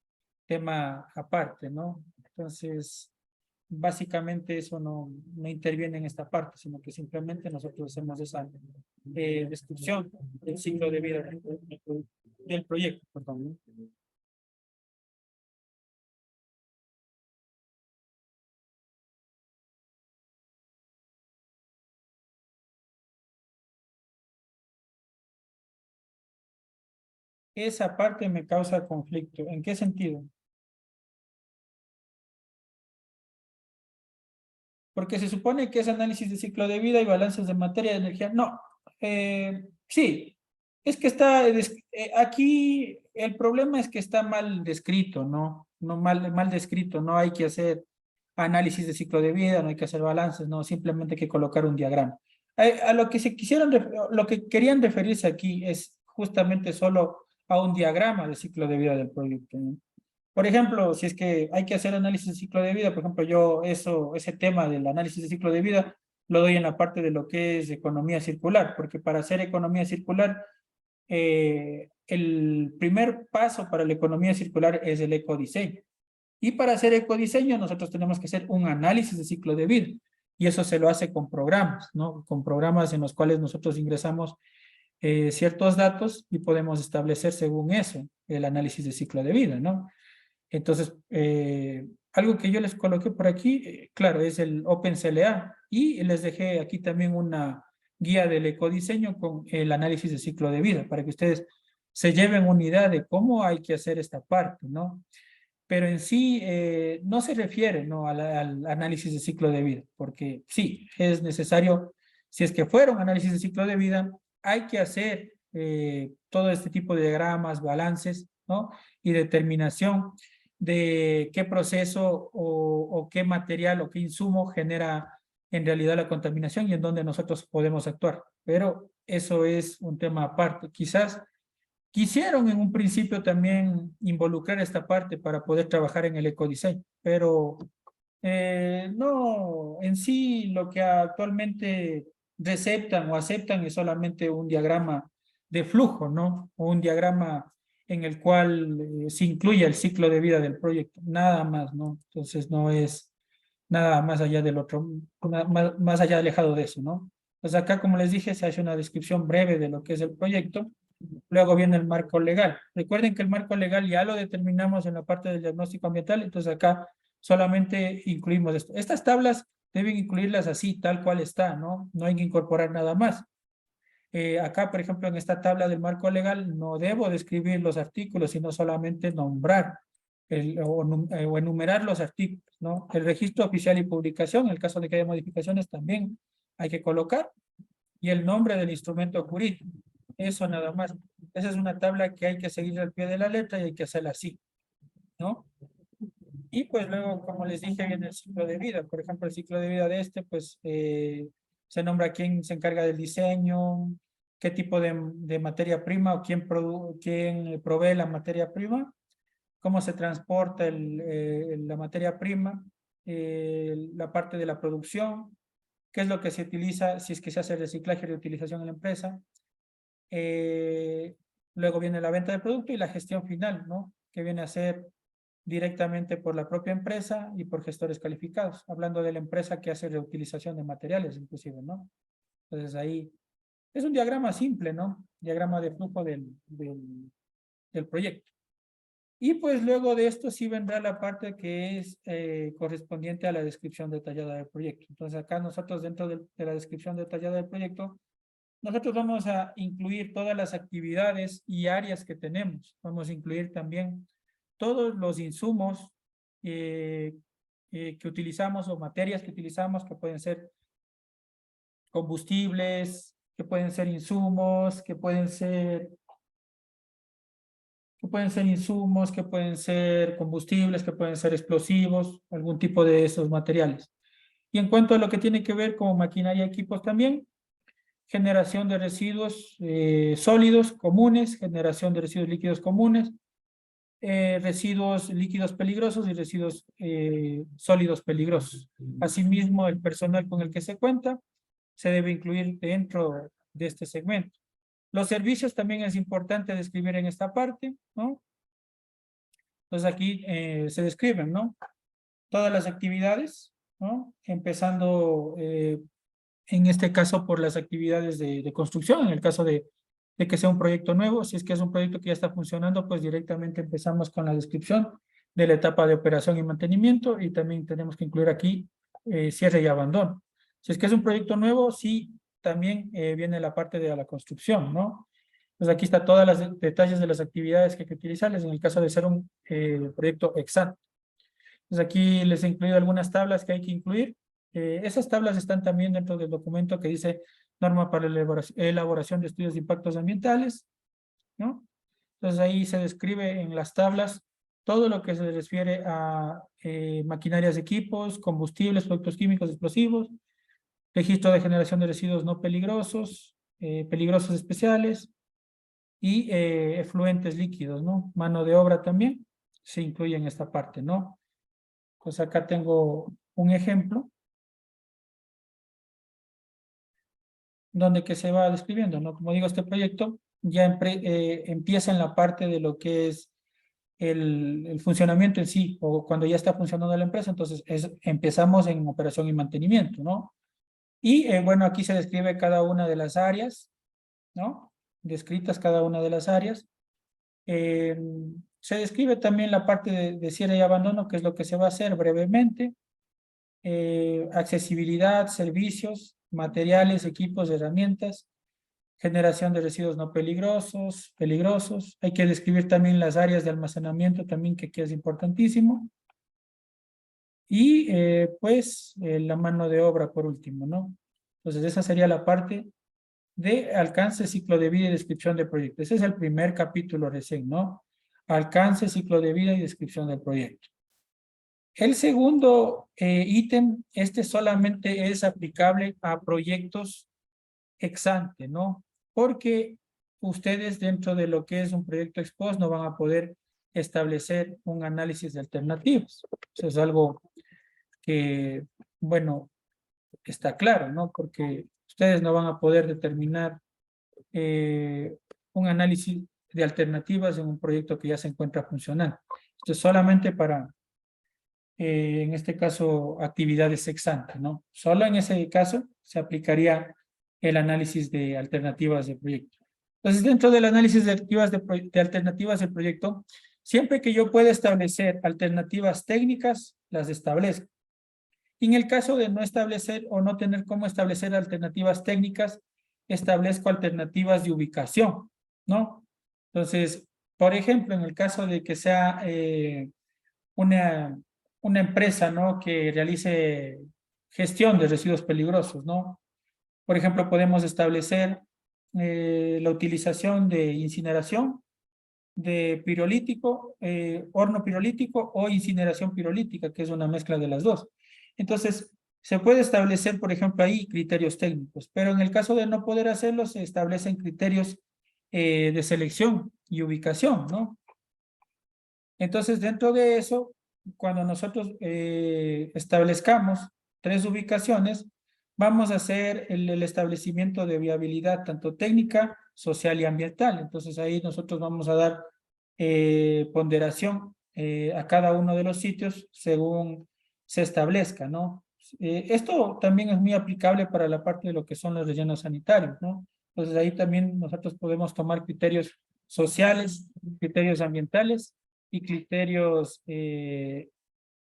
tema aparte, ¿no? Entonces, básicamente eso no interviene en esta parte, sino que simplemente nosotros hacemos esa descripción del ciclo de vida del proyecto, perdón, ¿no? Esa parte me causa conflicto. ¿En qué sentido? Porque se supone que es análisis de ciclo de vida y balances de materia de energía. No, sí, es que está, aquí el problema es que está mal descrito, ¿no? No mal descrito, no hay que hacer análisis de ciclo de vida, no hay que hacer balances, no, simplemente hay que colocar un diagrama. A lo que se quisieron, lo que querían referirse aquí es justamente solo a un diagrama de ciclo de vida del proyecto, ¿no? Por ejemplo, si es que hay que hacer análisis de ciclo de vida, por ejemplo, yo ese tema del análisis de ciclo de vida lo doy en la parte de lo que es economía circular, porque para hacer economía circular, el primer paso para la economía circular es el ecodiseño. Y para hacer ecodiseño nosotros tenemos que hacer un análisis de ciclo de vida. Y eso se lo hace con programas, ¿no? Con programas en los cuales nosotros ingresamos ciertos datos y podemos establecer según eso el análisis de ciclo de vida, ¿no? Entonces, algo que yo les coloqué por aquí, claro, es el OpenCLA y les dejé aquí también una guía del ecodiseño con el análisis de ciclo de vida para que ustedes se lleven una idea de cómo hay que hacer esta parte, ¿no? Pero en sí no se refiere, ¿no? Al análisis de ciclo de vida, porque sí, es necesario, si es que fuera un análisis de ciclo de vida, hay que hacer todo este tipo de diagramas, balances, ¿no? Y determinación de qué proceso o qué material o qué insumo genera en realidad la contaminación y en dónde nosotros podemos actuar. Pero eso es un tema aparte. Quizás quisieron en un principio también involucrar esta parte para poder trabajar en el ecodiseño, pero no, en sí lo que actualmente receptan o aceptan es solamente un diagrama de flujo, ¿no? O un diagrama en el cual se incluye el ciclo de vida del proyecto, nada más, ¿no? Entonces no es nada más allá del otro, más allá alejado de eso, ¿no? Pues acá, como les dije, se hace una descripción breve de lo que es el proyecto. Luego viene el marco legal. Recuerden que el marco legal ya lo determinamos en la parte del diagnóstico ambiental, entonces acá solamente incluimos esto. Estas tablas deben incluirlas así, tal cual está, ¿no? No hay que incorporar nada más. Acá, por ejemplo, en esta tabla del marco legal, no debo describir los artículos, sino solamente nombrar o enumerar los artículos, ¿no? El registro oficial y publicación, en el caso de que haya modificaciones, también hay que colocar, y el nombre del instrumento jurídico. Eso nada más. Esa es una tabla que hay que seguir al pie de la letra y hay que hacerla así, ¿no? Y pues luego, como les dije, viene el ciclo de vida. Por ejemplo, el ciclo de vida de este, pues se nombra quién se encarga del diseño, qué tipo de materia prima o quién provee la materia prima, cómo se transporta la materia prima, la parte de la producción, qué es lo que se utiliza, si es que se hace reciclaje y reutilización en la empresa. Luego viene la venta del producto y la gestión final, ¿no? Que viene a ser directamente por la propia empresa y por gestores calificados, hablando de la empresa que hace reutilización de materiales, inclusive, ¿no? Entonces ahí es un diagrama simple, ¿no? Diagrama de flujo del proyecto. Y pues luego de esto sí vendrá la parte que es correspondiente a la descripción detallada del proyecto. Entonces acá nosotros dentro de la descripción detallada del proyecto, nosotros vamos a incluir todas las actividades y áreas que tenemos. Vamos a incluir también todos los insumos que utilizamos o materias que utilizamos, que pueden ser combustibles, que pueden ser insumos, que pueden ser insumos, que pueden ser combustibles, que pueden ser explosivos, algún tipo de esos materiales. Y en cuanto a lo que tiene que ver con maquinaria y equipos también, generación de residuos sólidos comunes, generación de residuos líquidos comunes, residuos líquidos peligrosos y residuos sólidos peligrosos. Asimismo, el personal con el que se cuenta se debe incluir dentro de este segmento. Los servicios también es importante describir en esta parte, ¿no? Entonces aquí se describen, ¿no? Todas las actividades, ¿no? Empezando en este caso por las actividades de construcción, en el caso de que sea un proyecto nuevo. Si es que es un proyecto que ya está funcionando, pues directamente empezamos con la descripción de la etapa de operación y mantenimiento, y también tenemos que incluir aquí cierre y abandono. Si es que es un proyecto nuevo, sí, también viene la parte de la construcción, ¿no? Pues aquí está todos los detalles de las actividades que hay que utilizarles en el caso de ser un proyecto exacto. Entonces aquí les he incluido algunas tablas que hay que incluir. Esas tablas están también dentro del documento que dice norma para la elaboración de estudios de impactos ambientales, ¿no? Entonces ahí se describe en las tablas todo lo que se refiere a maquinarias, equipos, combustibles, productos químicos, explosivos, registro de generación de residuos no peligrosos, peligrosos especiales y efluentes líquidos, ¿no? Mano de obra también se incluye en esta parte, ¿no? Pues acá tengo un ejemplo donde que se va describiendo, ¿no? Como digo, este proyecto ya empieza en la parte de lo que es el funcionamiento en sí, o cuando ya está funcionando la empresa, entonces empezamos en operación y mantenimiento, ¿no? Y bueno, aquí se describe cada una de las áreas, ¿no? Descritas cada una de las áreas. Se describe también la parte de cierre y abandono, que es lo que se va a hacer brevemente. Accesibilidad, servicios, materiales, equipos, herramientas, generación de residuos no peligrosos. Hay que describir también las áreas de almacenamiento también, que es importantísimo. Y pues la mano de obra por último, ¿no? Entonces esa sería la parte de alcance, ciclo de vida y descripción del proyecto. Ese es el primer capítulo recién, ¿no? Alcance, ciclo de vida y descripción del proyecto. El segundo ítem, este solamente es aplicable a proyectos ex ante, ¿no? Porque ustedes dentro de lo que es un proyecto ex post no van a poder establecer un análisis de alternativas. Eso es algo que, bueno, está claro, ¿no? Porque ustedes no van a poder determinar un análisis de alternativas en un proyecto que ya se encuentra funcionando. Esto es solamente para en este caso, actividades ex ante, ¿no? Solo en ese caso se aplicaría el análisis de alternativas de proyecto. Entonces, dentro del análisis de alternativas de proyecto, siempre que yo pueda establecer alternativas técnicas, las establezco. Y en el caso de no establecer o no tener cómo establecer alternativas técnicas, establezco alternativas de ubicación, ¿no? Entonces, por ejemplo, en el caso de que sea una empresa, ¿no? Que realice gestión de residuos peligrosos, ¿no? Por ejemplo, podemos establecer la utilización de incineración de pirolítico, horno pirolítico o incineración pirolítica, que es una mezcla de las dos. Entonces, se puede establecer, por ejemplo, ahí criterios técnicos, pero en el caso de no poder hacerlo, se establecen criterios de selección y ubicación, ¿no? Entonces, dentro de eso, cuando nosotros establezcamos 3 ubicaciones, vamos a hacer el establecimiento de viabilidad tanto técnica, social y ambiental. Entonces, ahí nosotros vamos a dar ponderación a cada uno de los sitios según se establezca, ¿no? Esto también es muy aplicable para la parte de lo que son los rellenos sanitarios, ¿no? Entonces, ahí también nosotros podemos tomar criterios sociales, criterios ambientales y criterios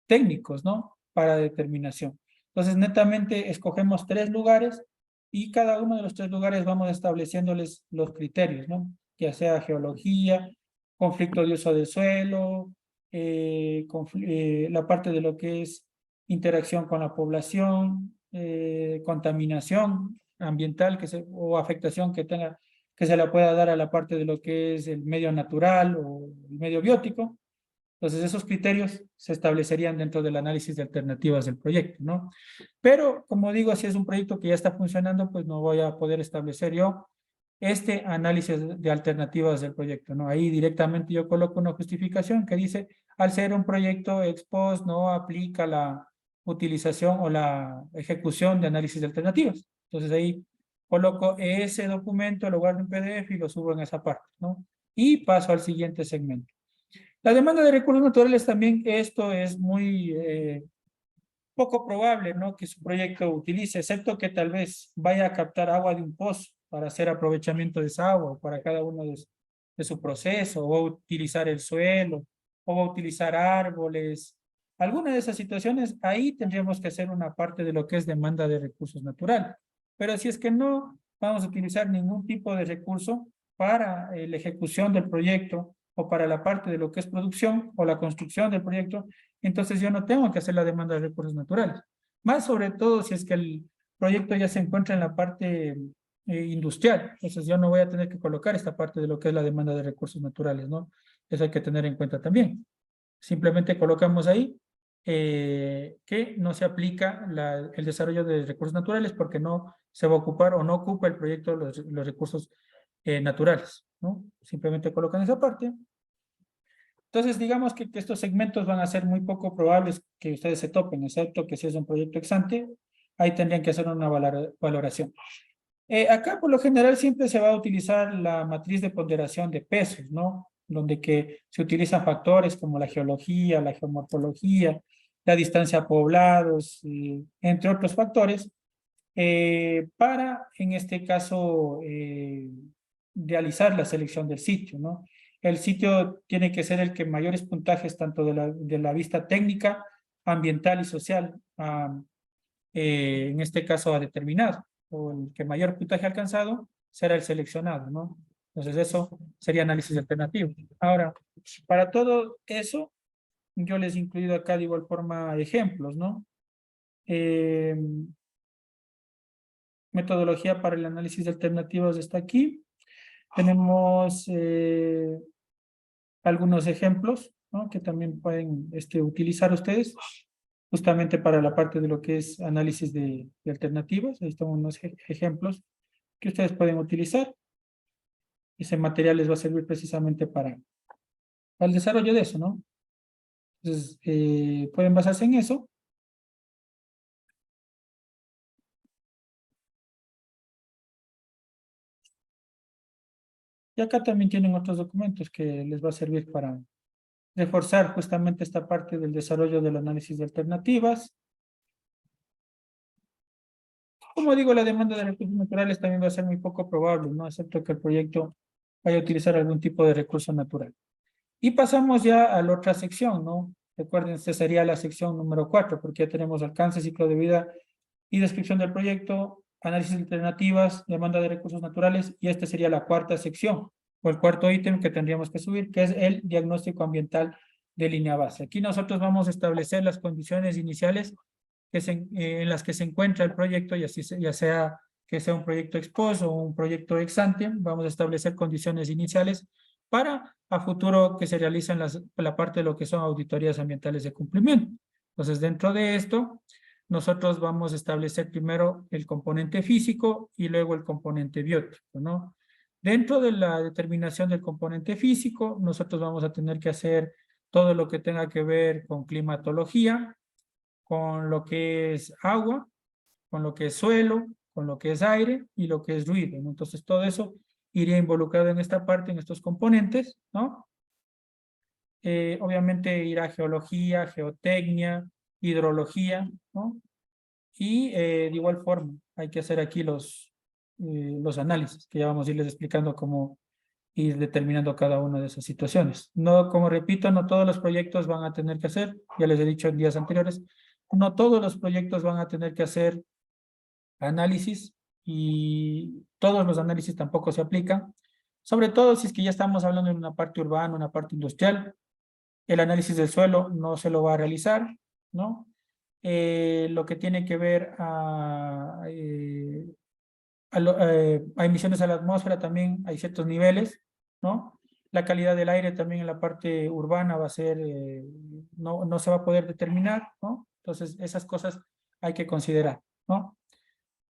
técnicos, ¿no? Para determinación. Entonces, netamente escogemos 3 lugares y cada uno de los 3 lugares vamos estableciéndoles los criterios, ¿no? Ya sea geología, conflicto de uso del suelo, la parte de lo que es interacción con la población, contaminación ambiental o afectación que tenga, que se la pueda dar a la parte de lo que es el medio natural o el medio biótico. Entonces, esos criterios se establecerían dentro del análisis de alternativas del proyecto, ¿no? Pero, como digo, si es un proyecto que ya está funcionando, pues no voy a poder establecer yo este análisis de alternativas del proyecto, ¿no? Ahí directamente yo coloco una justificación que dice, al ser un proyecto ex post, no aplica la utilización o la ejecución de análisis de alternativas. Entonces ahí coloco ese documento en lugar de un PDF y lo subo en esa parte, ¿no? Y paso al siguiente segmento. La demanda de recursos naturales también, esto es muy poco probable, ¿no? Que su proyecto utilice, excepto que tal vez vaya a captar agua de un pozo para hacer aprovechamiento de esa agua, o para cada uno de su proceso, o utilizar el suelo, o utilizar árboles. Alguna de esas situaciones, ahí tendríamos que hacer una parte de lo que es demanda de recursos naturales. Pero si es que no vamos a utilizar ningún tipo de recurso para la ejecución del proyecto, o para la parte de lo que es producción o la construcción del proyecto, entonces yo no tengo que hacer la demanda de recursos naturales. Más sobre todo si es que el proyecto ya se encuentra en la parte industrial. Entonces yo no voy a tener que colocar esta parte de lo que es la demanda de recursos naturales, ¿no? Eso hay que tener en cuenta también. Simplemente colocamos ahí que no se aplica el desarrollo de recursos naturales porque no se va a ocupar o no ocupa el proyecto los recursos naturales, ¿no? Simplemente colocan esa parte. Entonces, digamos que estos segmentos van a ser muy poco probables que ustedes se topen, excepto que si es un proyecto ex ante, ahí tendrían que hacer una valoración. Acá, por lo general, siempre se va a utilizar la matriz de ponderación de pesos, ¿no? Donde que se utilizan factores como la geología, la geomorfología, la distancia a poblados, entre otros factores, para, en este caso, realizar la selección del sitio, ¿no? El sitio tiene que ser el que mayores puntajes, tanto de la vista técnica, ambiental y social, en este caso ha determinado, o el que mayor puntaje ha alcanzado será el seleccionado, ¿no? Entonces eso sería análisis alternativo. Ahora, para todo eso, yo les he incluido acá de igual forma ejemplos, ¿no? Metodología para el análisis de alternativas está aquí. Tenemos algunos ejemplos, ¿no? Que también pueden utilizar ustedes justamente para la parte de lo que es análisis de alternativas. Ahí están unos ejemplos que ustedes pueden utilizar. Ese material les va a servir precisamente para el desarrollo de eso, ¿no? Entonces, pueden basarse en eso. Y acá también tienen otros documentos que les va a servir para reforzar justamente esta parte del desarrollo del análisis de alternativas. Como digo, la demanda de recursos naturales también va a ser muy poco probable, ¿no? Excepto que el proyecto vaya a utilizar algún tipo de recurso natural. Y pasamos ya a la otra sección, ¿no? Recuerden, esta sería la sección número 4, porque ya tenemos alcance, ciclo de vida y descripción del proyecto, análisis de alternativas, demanda de recursos naturales, y esta sería la cuarta sección, o el cuarto ítem que tendríamos que subir, que es el diagnóstico ambiental de línea base. Aquí nosotros vamos a establecer las condiciones iniciales en las que se encuentra el proyecto, ya sea que sea un proyecto ex post o un proyecto ex ante, vamos a establecer condiciones iniciales para a futuro que se realicen la parte de lo que son auditorías ambientales de cumplimiento. Entonces, dentro de esto, nosotros vamos a establecer primero el componente físico y luego el componente biótico, ¿no? Dentro de la determinación del componente físico, nosotros vamos a tener que hacer todo lo que tenga que ver con climatología, con lo que es agua, con lo que es suelo, con lo que es aire y lo que es ruido, ¿no? Entonces, todo eso iría involucrado en esta parte, en estos componentes, ¿no? Obviamente irá geología, geotecnia, hidrología, ¿no? Y de igual forma, hay que hacer aquí los análisis, que ya vamos a irles explicando cómo ir determinando cada una de esas situaciones. No, como repito, no todos los proyectos van a tener que hacer, ya les he dicho en días anteriores, no todos los proyectos van a tener que hacer análisis y todos los análisis tampoco se aplican, sobre todo si es que ya estamos hablando de una parte urbana, una parte industrial. El análisis del suelo no se lo va a realizar, ¿no? Lo que tiene que ver a emisiones a la atmósfera también hay ciertos niveles, ¿no? La calidad del aire también en la parte urbana va a ser, no se va a poder determinar, ¿no? Entonces, esas cosas hay que considerar, ¿no?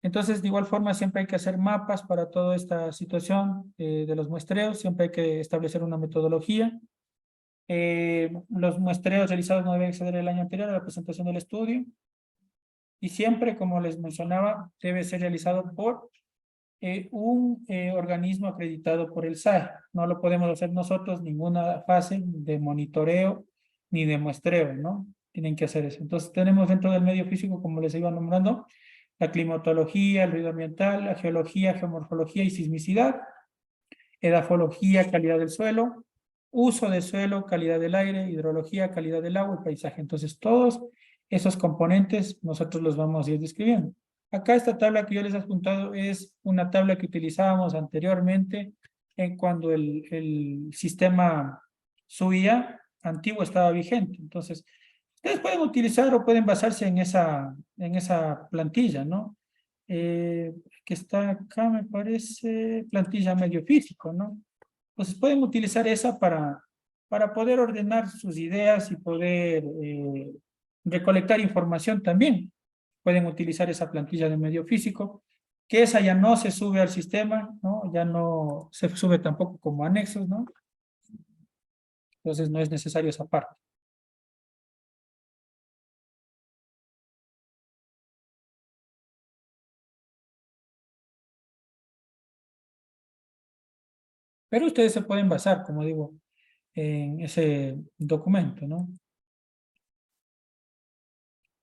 Entonces, de igual forma, siempre hay que hacer mapas para toda esta situación de los muestreos, siempre hay que establecer una metodología. Los muestreos realizados no deben exceder el año anterior a la presentación del estudio. Y siempre, como les mencionaba, debe ser realizado por un organismo acreditado por el SAE. No lo podemos hacer nosotros, ninguna fase de monitoreo ni de muestreo, ¿no? Tienen que hacer eso. Entonces, tenemos dentro del medio físico, como les iba nombrando, la climatología, el ruido ambiental, la geología, geomorfología y sismicidad, edafología, calidad del suelo, uso del suelo, calidad del aire, hidrología, calidad del agua y paisaje. Entonces, todos esos componentes nosotros los vamos a ir describiendo. Acá esta tabla que yo les he adjuntado es una tabla que utilizábamos anteriormente cuando el sistema SUIA antiguo estaba vigente. Entonces, ustedes pueden utilizar o pueden basarse en esa plantilla, ¿no? Que está acá, me parece, plantilla medio físico, ¿no? Entonces pueden utilizar esa para poder ordenar sus ideas y poder recolectar información también. Pueden utilizar esa plantilla de medio físico, que esa ya no se sube al sistema, ¿no? Ya no se sube tampoco como anexos, ¿no? Entonces no es necesario esa parte. Pero ustedes se pueden basar, como digo, en ese documento, ¿no?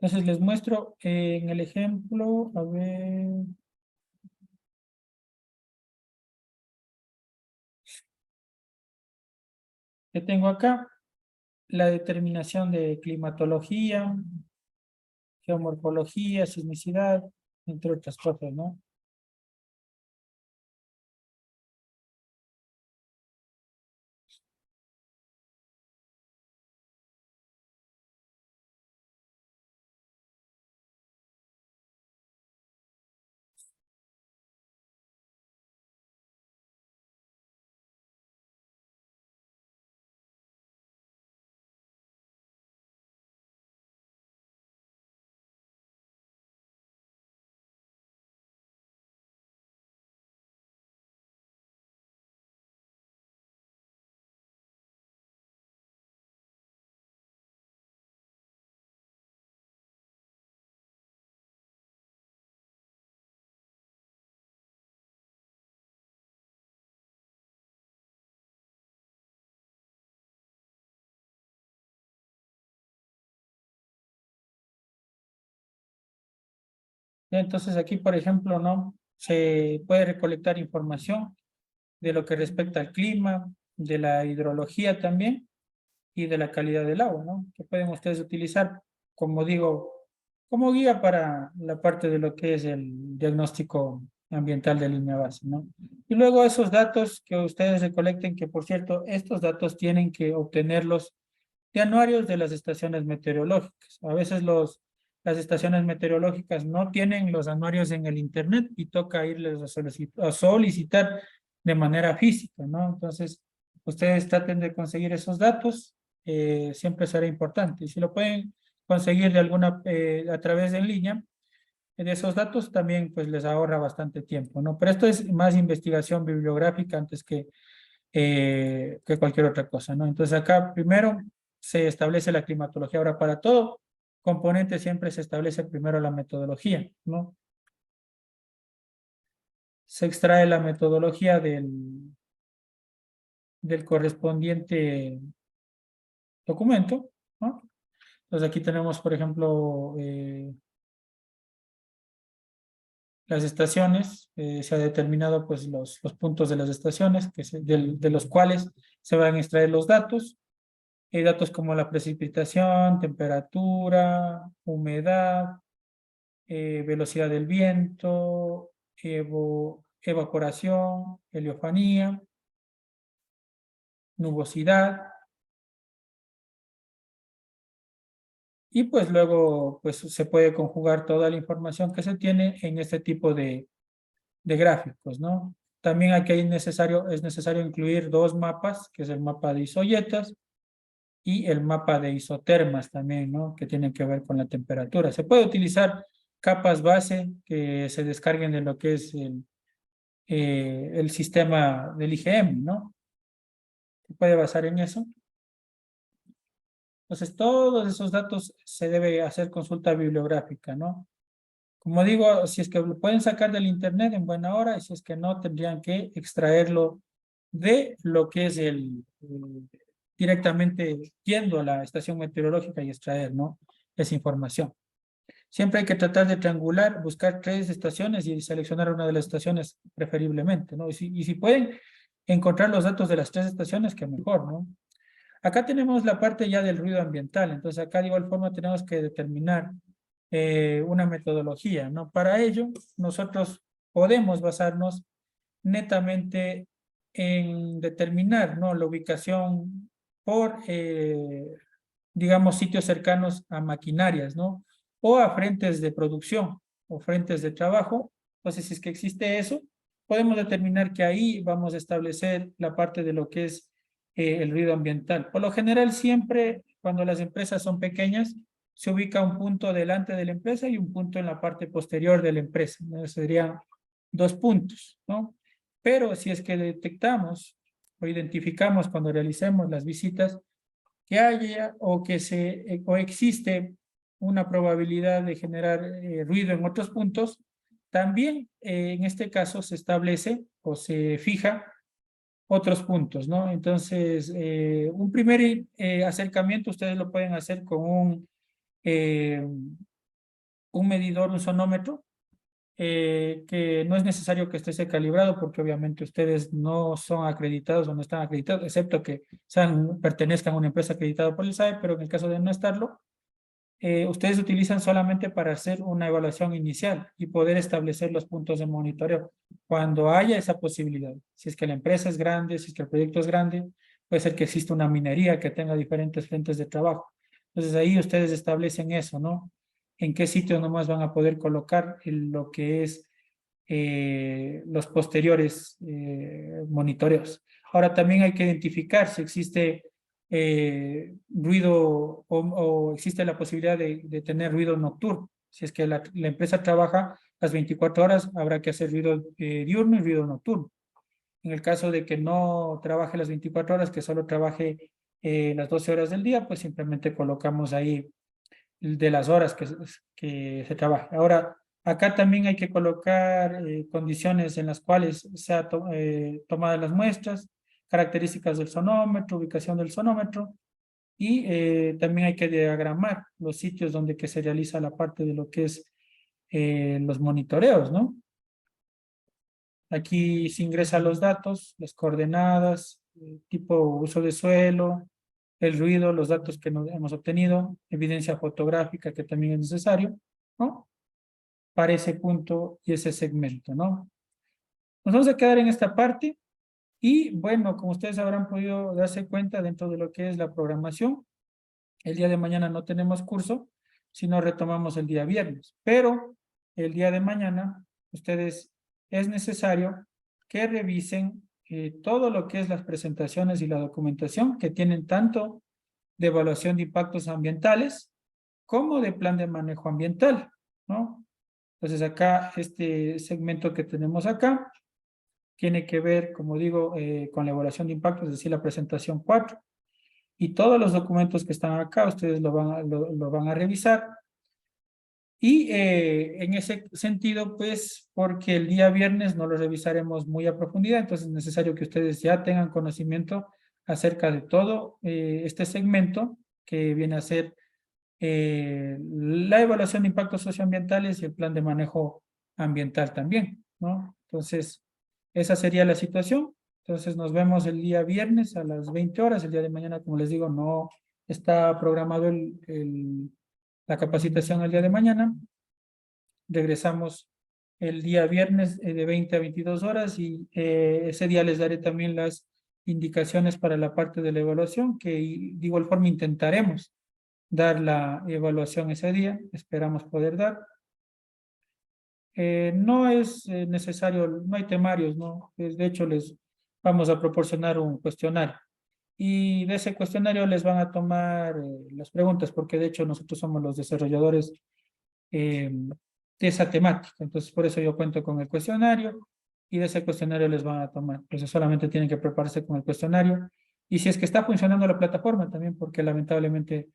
Entonces les muestro en el ejemplo, a ver. Que tengo acá la determinación de climatología, geomorfología, sismicidad, entre otras cosas, ¿no? Entonces aquí, por ejemplo, ¿no? Se puede recolectar información de lo que respecta al clima, de la hidrología también y de la calidad del agua, ¿no? Que pueden ustedes utilizar, como digo, como guía para la parte de lo que es el diagnóstico ambiental de línea base, ¿no? Y luego esos datos que ustedes recolecten, que por cierto, estos datos tienen que obtenerlos de anuarios de las estaciones meteorológicas. A veces las estaciones meteorológicas no tienen los anuarios en el internet y toca irles a solicitar de manera física, ¿no? Entonces, ustedes traten de conseguir esos datos, siempre será importante. Y si lo pueden conseguir de a través de en línea, de esos datos también pues les ahorra bastante tiempo, ¿no? Pero esto es más investigación bibliográfica antes que cualquier otra cosa, ¿no? Entonces acá primero se establece la climatología. Ahora para todo componente siempre se establece primero la metodología, ¿no? Se extrae la metodología del correspondiente documento, ¿no? Entonces aquí tenemos, por ejemplo, las estaciones, se ha determinado pues los puntos de las estaciones de los cuales se van a extraer los datos. Hay datos como la precipitación, temperatura, humedad, velocidad del viento, evaporación, heliofanía, nubosidad. Y pues luego pues, se puede conjugar toda la información que se tiene en este tipo de gráficos, ¿no? También aquí es necesario incluir dos mapas, que es el mapa de isoyetas y el mapa de isotermas también, ¿no? Que tienen que ver con la temperatura. Se puede utilizar capas base que se descarguen de lo que es el sistema del IGM, ¿no? Se puede basar en eso. Entonces, todos esos datos se debe hacer consulta bibliográfica, ¿no? Como digo, si es que lo pueden sacar del internet en buena hora, y si es que no, tendrían que extraerlo de lo que es directamente yendo a la estación meteorológica y extraer, ¿no? Esa información. Siempre hay que tratar de triangular, buscar 3 estaciones y seleccionar una de las estaciones preferiblemente, ¿no? Y si pueden encontrar los datos de las 3 estaciones, que mejor, ¿no? Acá tenemos la parte ya del ruido ambiental, entonces acá de igual forma tenemos que determinar una metodología, ¿no? Para ello, nosotros podemos basarnos netamente en determinar, ¿no? La ubicación por, digamos, sitios cercanos a maquinarias, ¿no? O a frentes de producción o frentes de trabajo. Entonces, si es que existe eso, podemos determinar que ahí vamos a establecer la parte de lo que es el ruido ambiental. Por lo general, siempre cuando las empresas son pequeñas, se ubica un punto delante de la empresa y un punto en la parte posterior de la empresa, ¿no? Serían 2 puntos, ¿no? Pero si es que detectamos o identificamos cuando realicemos las visitas que haya o existe una probabilidad de generar ruido en otros puntos, también en este caso se establece o se fija otros puntos, ¿no? Entonces, un primer acercamiento ustedes lo pueden hacer con un medidor, un sonómetro, que no es necesario que esté calibrado porque obviamente ustedes no son acreditados o no están acreditados, excepto que pertenezcan a una empresa acreditada por el SAE, pero en el caso de no estarlo, ustedes utilizan solamente para hacer una evaluación inicial y poder establecer los puntos de monitoreo cuando haya esa posibilidad. Si es que la empresa es grande, si es que el proyecto es grande, puede ser que exista una minería que tenga diferentes frentes de trabajo. Entonces ahí ustedes establecen eso, ¿no? En qué sitio nomás van a poder colocar lo que es los posteriores monitoreos. Ahora también hay que identificar si existe ruido o existe la posibilidad de tener ruido nocturno. Si es que la empresa trabaja las 24 horas, habrá que hacer ruido diurno y ruido nocturno. En el caso de que no trabaje las 24 horas, que solo trabaje las 12 horas del día, pues simplemente colocamos ahí de las horas que se trabaja. Ahora, acá también hay que colocar condiciones en las cuales se han tomado las muestras, características del sonómetro, ubicación del sonómetro, y también hay que diagramar los sitios donde que se realiza la parte de lo que es los monitoreos, ¿no? Aquí se ingresan los datos, las coordenadas, tipo uso de suelo, el ruido, los datos que hemos obtenido, evidencia fotográfica que también es necesario, ¿no? Para ese punto y ese segmento, ¿no? Nos vamos a quedar en esta parte y bueno, como ustedes habrán podido darse cuenta dentro de lo que es la programación, el día de mañana no tenemos curso, sino retomamos el día viernes, pero el día de mañana ustedes es necesario que revisen todo lo que es las presentaciones y la documentación que tienen tanto de evaluación de impactos ambientales como de plan de manejo ambiental, ¿no? Entonces acá, este segmento que tenemos acá, tiene que ver, como digo, con la evaluación de impactos, es decir, la presentación 4. Y todos los documentos que están acá, ustedes lo van a revisar. Y en ese sentido, pues, porque el día viernes no lo revisaremos muy a profundidad, entonces es necesario que ustedes ya tengan conocimiento acerca de todo este segmento que viene a ser la evaluación de impactos socioambientales y el plan de manejo ambiental también, ¿no? Entonces, esa sería la situación. Entonces, nos vemos el día viernes a las 20 horas. El día de mañana, como les digo, no está programado la capacitación el día de mañana. Regresamos el día viernes de 20 a 22 horas y ese día les daré también las indicaciones para la parte de la evaluación, que de igual forma intentaremos dar la evaluación ese día, esperamos poder dar. No es necesario, no hay temarios, ¿no? De hecho, les vamos a proporcionar un cuestionario. Y de ese cuestionario les van a tomar las preguntas, porque de hecho nosotros somos los desarrolladores esa temática. Entonces, por eso yo cuento con el cuestionario y de ese cuestionario les van a tomar. Entonces, solamente tienen que prepararse con el cuestionario. Y si es que está funcionando la plataforma también, porque lamentablemente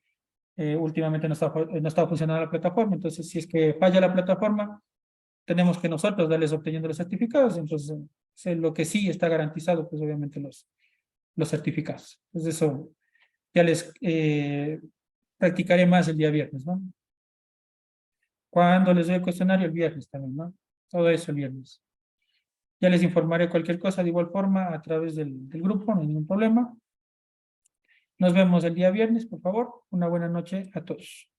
últimamente no está funcionando la plataforma. Entonces, si es que falla la plataforma, tenemos que nosotros darles obteniendo los certificados. Entonces, lo que sí está garantizado, pues obviamente los certificados. Entonces, eso ya les practicaré más el día viernes, ¿no? Cuando les doy el cuestionario, el viernes también, ¿no? Todo eso el viernes. Ya les informaré cualquier cosa de igual forma a través del grupo, no hay ningún problema. Nos vemos el día viernes, por favor. Una buena noche a todos.